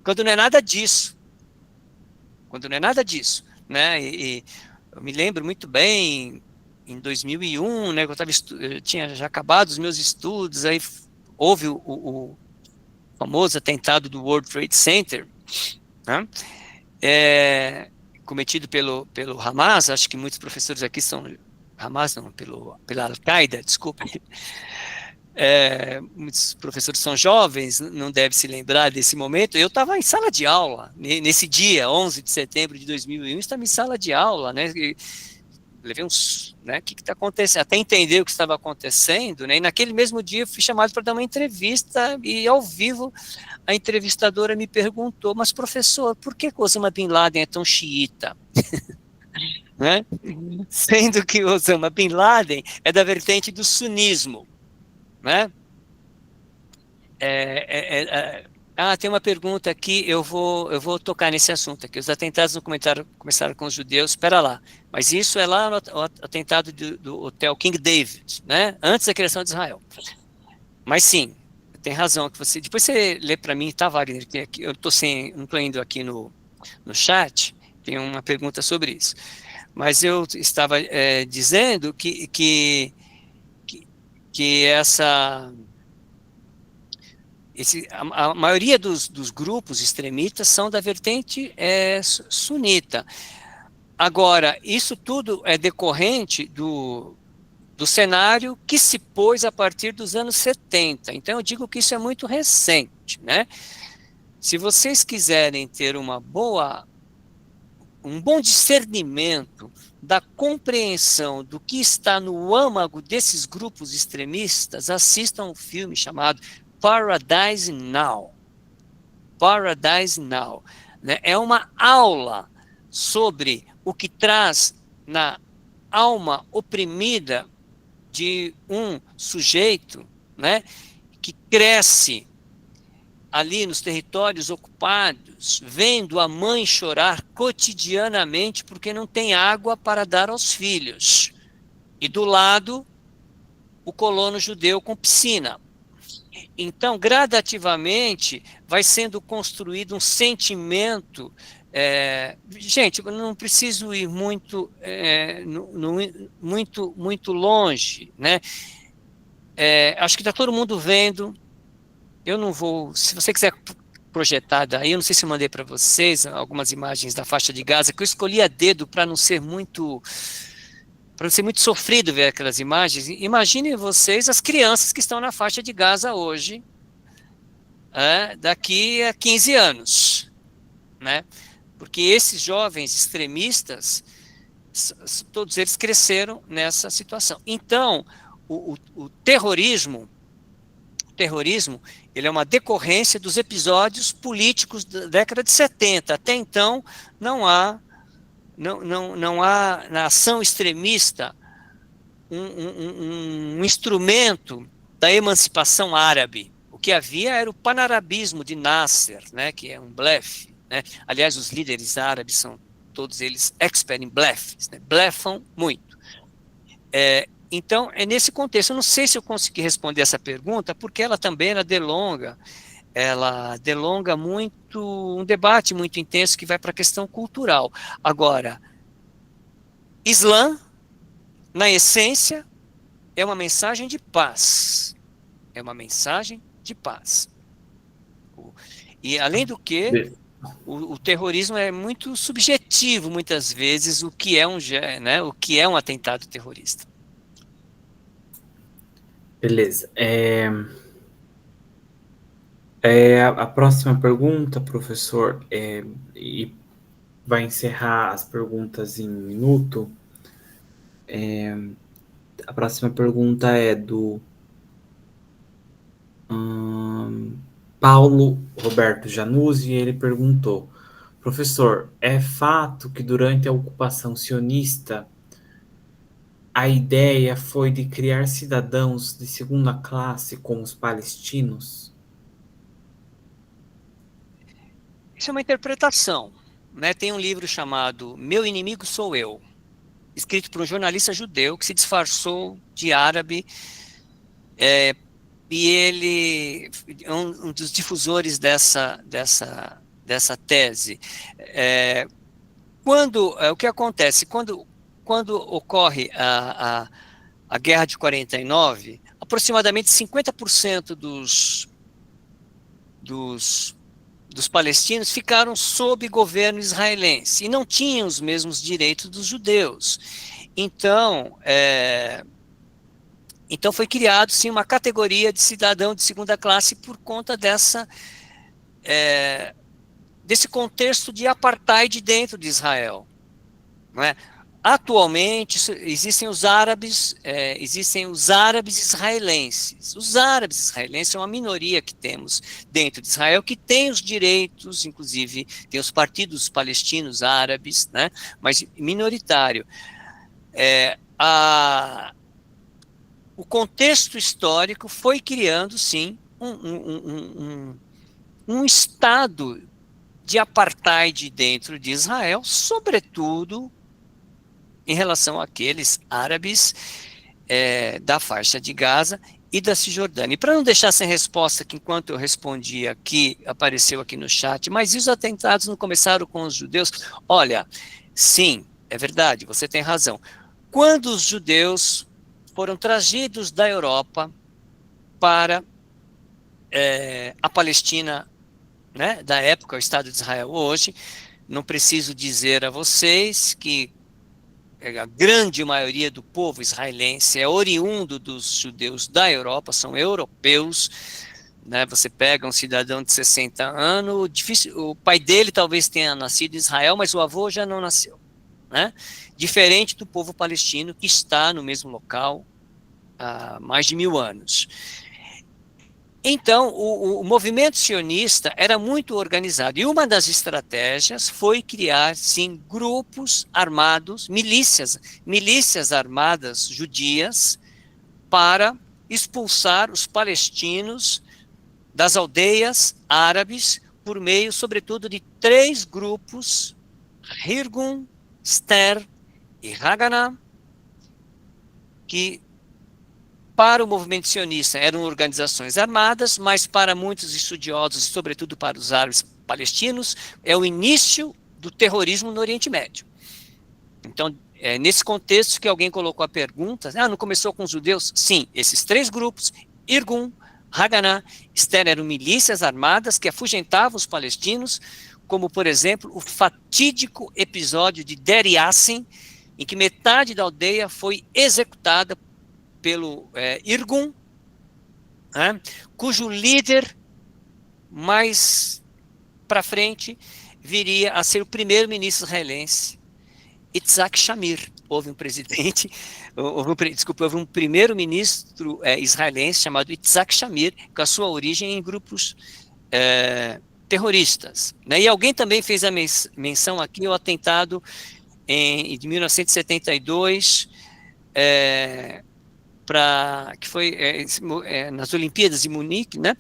S2: quando não é nada disso. Né, e eu me lembro muito bem, em 2001, né, eu tinha já acabado os meus estudos, aí houve o famoso atentado do World Trade Center, né, cometido pelo Hamas. Acho que muitos professores aqui são Hamas, não, pela Al-Qaeda, desculpe. Muitos professores são jovens, não devem se lembrar desse momento. Eu estava em sala de aula, nesse dia, 11 de setembro de 2001, estava em sala de aula, né, levei né, o que está acontecendo, até entender o que estava acontecendo, né, e naquele mesmo dia eu fui chamado para dar uma entrevista, e ao vivo a entrevistadora me perguntou, mas professor, por que Osama Bin Laden é tão xiita? Né? Sendo que Osama Bin Laden é da vertente do sunismo, né? Tem uma pergunta aqui, eu vou tocar nesse assunto aqui. Os atentados no começaram com os judeus, espera lá, mas isso é lá no atentado do Hotel King David, né? Antes da criação de Israel. Mas sim, tem razão, que depois você lê para mim, tá, Wagner, que eu não estou indo aqui no chat, tem uma pergunta sobre isso. Mas eu estava dizendo que a maioria dos grupos extremistas são da vertente sunita. Agora, isso tudo é decorrente do cenário que se pôs a partir dos anos 70. Então, eu digo que isso é muito recente, né? Se vocês quiserem ter um bom discernimento da compreensão do que está no âmago desses grupos extremistas, assistam um filme chamado Paradise Now. Paradise Now, né? É uma aula sobre o que traz na alma oprimida de um sujeito, né, que cresce ali nos territórios ocupados, vendo a mãe chorar cotidianamente porque não tem água para dar aos filhos. E do lado, o colono judeu com piscina. Então, gradativamente, vai sendo construído um sentimento. Gente, eu não preciso ir muito longe, né? Acho que está todo mundo vendo. Eu não vou. Se você quiser projetar daí, eu não sei se eu mandei para vocês algumas imagens da faixa de Gaza, que eu escolhi a dedo para não ser muito sofrido ver aquelas imagens. Imaginem vocês as crianças que estão na faixa de Gaza hoje, daqui a 15 anos, né? Porque esses jovens extremistas, todos eles cresceram nessa situação. Então, o terrorismo, ele é uma decorrência dos episódios políticos da década de 70. Até então, não há na ação extremista um instrumento da emancipação árabe. O que havia era o panarabismo de Nasser, né, que é um blefe, né? Aliás, os líderes árabes são todos eles expert em blefes, né? Blefam muito. Então, é nesse contexto. Eu não sei se eu consegui responder essa pergunta, porque ela também delonga muito, um debate muito intenso que vai para a questão cultural. Agora, Islã, na essência, é uma mensagem de paz. É uma mensagem de paz. E, além do que, o terrorismo é muito subjetivo, muitas vezes, o que é um atentado terrorista.
S1: Beleza. A próxima pergunta, professor, e vai encerrar as perguntas em um minuto. A próxima pergunta é do Paulo Roberto Januzzi, e ele perguntou: professor, é fato que durante a ocupação sionista a ideia foi de criar cidadãos de segunda classe como os palestinos?
S2: Isso é uma interpretação, né? Tem um livro chamado Meu Inimigo Sou Eu, escrito por um jornalista judeu que se disfarçou de árabe, e ele é um dos difusores dessa tese. O que acontece? Quando ocorre a Guerra de 49, aproximadamente 50% dos palestinos ficaram sob governo israelense e não tinham os mesmos direitos dos judeus. Então foi criado, sim, uma categoria de cidadão de segunda classe por conta desse contexto de apartheid dentro de Israel. Não é? Atualmente existem os árabes israelenses. Os árabes israelenses são uma minoria que temos dentro de Israel, que tem os direitos, inclusive tem os partidos palestinos árabes, né? Mas minoritário. O contexto histórico foi criando, sim, um estado de apartheid dentro de Israel, sobretudo em relação àqueles árabes da faixa de Gaza e da Cisjordânia. E para não deixar sem resposta, que enquanto eu respondi aqui, apareceu aqui no chat, mas e os atentados não começaram com os judeus? Olha, sim, é verdade, você tem razão. Quando os judeus foram trazidos da Europa para a Palestina, né, da época, o Estado de Israel hoje, não preciso dizer a vocês que a grande maioria do povo israelense é oriundo dos judeus da Europa, são europeus, né? Você pega um cidadão de 60 anos, o pai dele talvez tenha nascido em Israel, mas o avô já não nasceu, né? Diferente do povo palestino que está no mesmo local há mais de 1000 anos. Então, o movimento sionista era muito organizado, e uma das estratégias foi criar, sim, grupos armados, milícias armadas judias, para expulsar os palestinos das aldeias árabes, por meio, sobretudo, de 3 grupos, Irgun, Ster e Haganah, que para o movimento sionista eram organizações armadas, mas para muitos estudiosos, e sobretudo para os árabes palestinos, é o início do terrorismo no Oriente Médio. Então, é nesse contexto que alguém colocou a pergunta, não começou com os judeus? Sim, esses 3 grupos, Irgun, Haganah, Ster, eram milícias armadas que afugentavam os palestinos, como, por exemplo, o fatídico episódio de Deir Yassin, em que metade da aldeia foi executada pelo Irgun, né, cujo líder, mais para frente, viria a ser o primeiro-ministro israelense, Itzhak Shamir. Houve um primeiro-ministro israelense chamado Itzhak Shamir, com a sua origem em grupos terroristas. Né? E alguém também fez a menção aqui ao atentado de 1972, que foi nas Olimpíadas de Munique, né?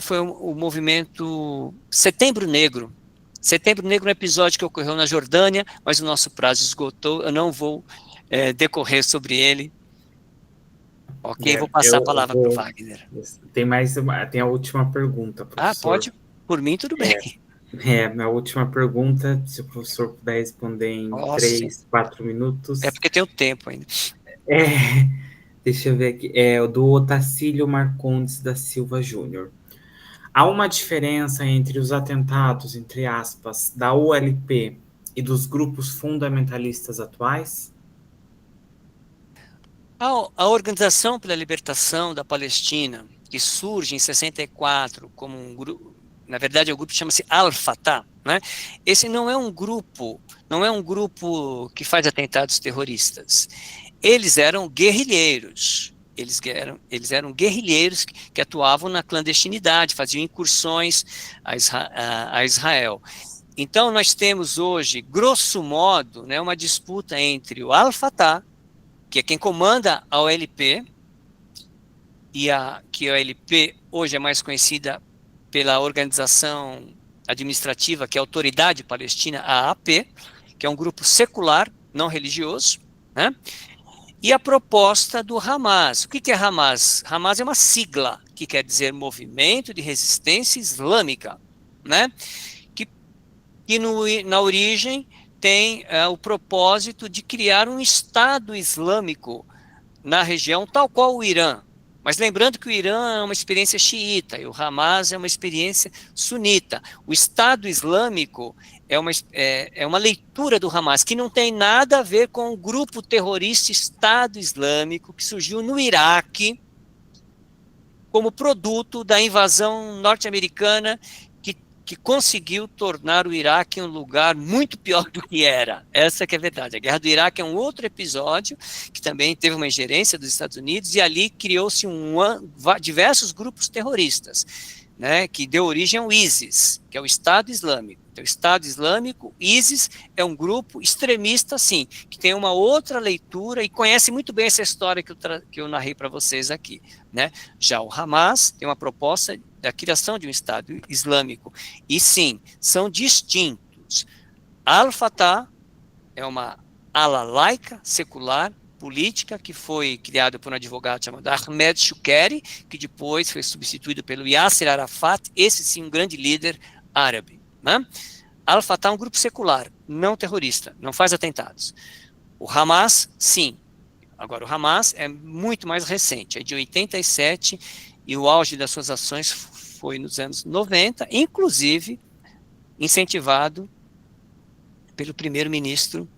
S2: Foi o movimento Setembro Negro. Setembro Negro é um episódio que ocorreu na Jordânia, mas o nosso prazo esgotou, eu não vou decorrer sobre ele. Ok, vou passar a palavra para o Wagner.
S1: Tem a última pergunta, professor.
S2: Pode, por mim tudo bem.
S1: Minha última pergunta, se o professor puder responder em 3, 4 minutos.
S2: É porque tem o tempo ainda.
S1: Deixa eu ver aqui. É o do Otacílio Marcondes da Silva Júnior. Há uma diferença entre os atentados, entre aspas, da ULP e dos grupos fundamentalistas atuais?
S2: A Organização pela Libertação da Palestina que surge em 64 como um grupo, na verdade o grupo chama-se Al-Fatah, né? Esse não é um grupo que faz atentados terroristas. Eles eram guerrilheiros. Eles eram guerrilheiros que atuavam na clandestinidade, faziam incursões a Israel. Então, nós temos hoje, grosso modo, né, uma disputa entre o Al-Fatah, que é quem comanda a OLP, que a OLP hoje é mais conhecida pela organização administrativa, que é a Autoridade Palestina, a AAP, que é um grupo secular, não religioso, né? E a proposta do Hamas. O que é Hamas? Hamas é uma sigla, que quer dizer Movimento de Resistência Islâmica, né? Que na origem tem o propósito de criar um Estado Islâmico na região, tal qual o Irã. Mas lembrando que o Irã é uma experiência xiita e o Hamas é uma experiência sunita. O Estado Islâmico é uma leitura do Hamas, que não tem nada a ver com o grupo terrorista Estado Islâmico que surgiu no Iraque como produto da invasão norte-americana que conseguiu tornar o Iraque um lugar muito pior do que era. Essa que é a verdade. A Guerra do Iraque é um outro episódio, que também teve uma ingerência dos Estados Unidos, e ali criou-se diversos grupos terroristas, né, que deu origem ao ISIS, que é o Estado Islâmico. Então, o Estado Islâmico, ISIS, é um grupo extremista, sim, que tem uma outra leitura e conhece muito bem essa história que eu narrei para vocês aqui, né? Já o Hamas tem uma proposta da criação de um Estado Islâmico. E sim, são distintos. Al-Fatah é uma ala laica, secular, política, que foi criada por um advogado chamado Ahmed Shukeri, que depois foi substituído pelo Yasser Arafat, esse sim um grande líder árabe. Né? Al-Fatah é um grupo secular, não terrorista, não faz atentados. O Hamas, sim. Agora, o Hamas é muito mais recente, é de 87, e o auge das suas ações foi nos anos 90, inclusive incentivado pelo primeiro-ministro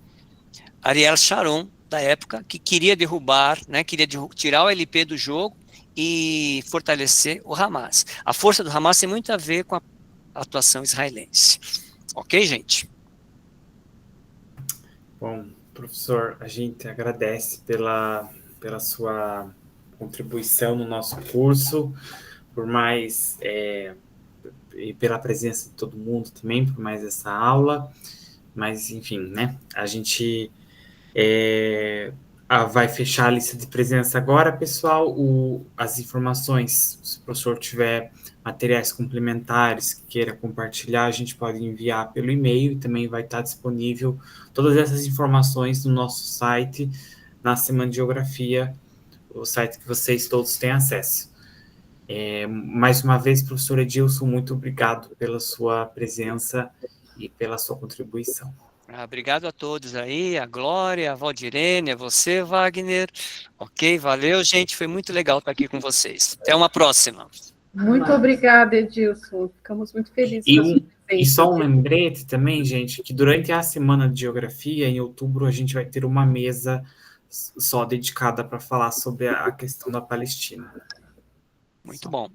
S2: Ariel Sharon, da época, que queria derrubar, né, queria tirar o LP do jogo e fortalecer o Hamas. A força do Hamas tem muito a ver com a atuação israelense. Ok, gente?
S1: Bom, professor, a gente agradece pela sua contribuição no nosso curso, por mais e pela presença de todo mundo também, por mais essa aula, mas enfim, né, a gente vai fechar a lista de presença agora, pessoal. As informações, se o professor tiver materiais complementares que queira compartilhar, a gente pode enviar pelo e-mail e também vai estar disponível todas essas informações no nosso site, na Semana de Geografia, o site que vocês todos têm acesso. Mais uma vez, professor Edilson, muito obrigado pela sua presença e pela sua contribuição.
S2: Obrigado a todos aí, a Glória, a Valdirene, a você, Wagner. Ok, valeu, gente, foi muito legal estar aqui com vocês. Até uma próxima.
S3: Muito obrigada, Edilson. Ficamos muito felizes com a sua presença.
S1: E só um lembrete também, gente, que durante a Semana de Geografia, em outubro, a gente vai ter uma mesa só dedicada para falar sobre a questão da Palestina.
S2: Muito bom.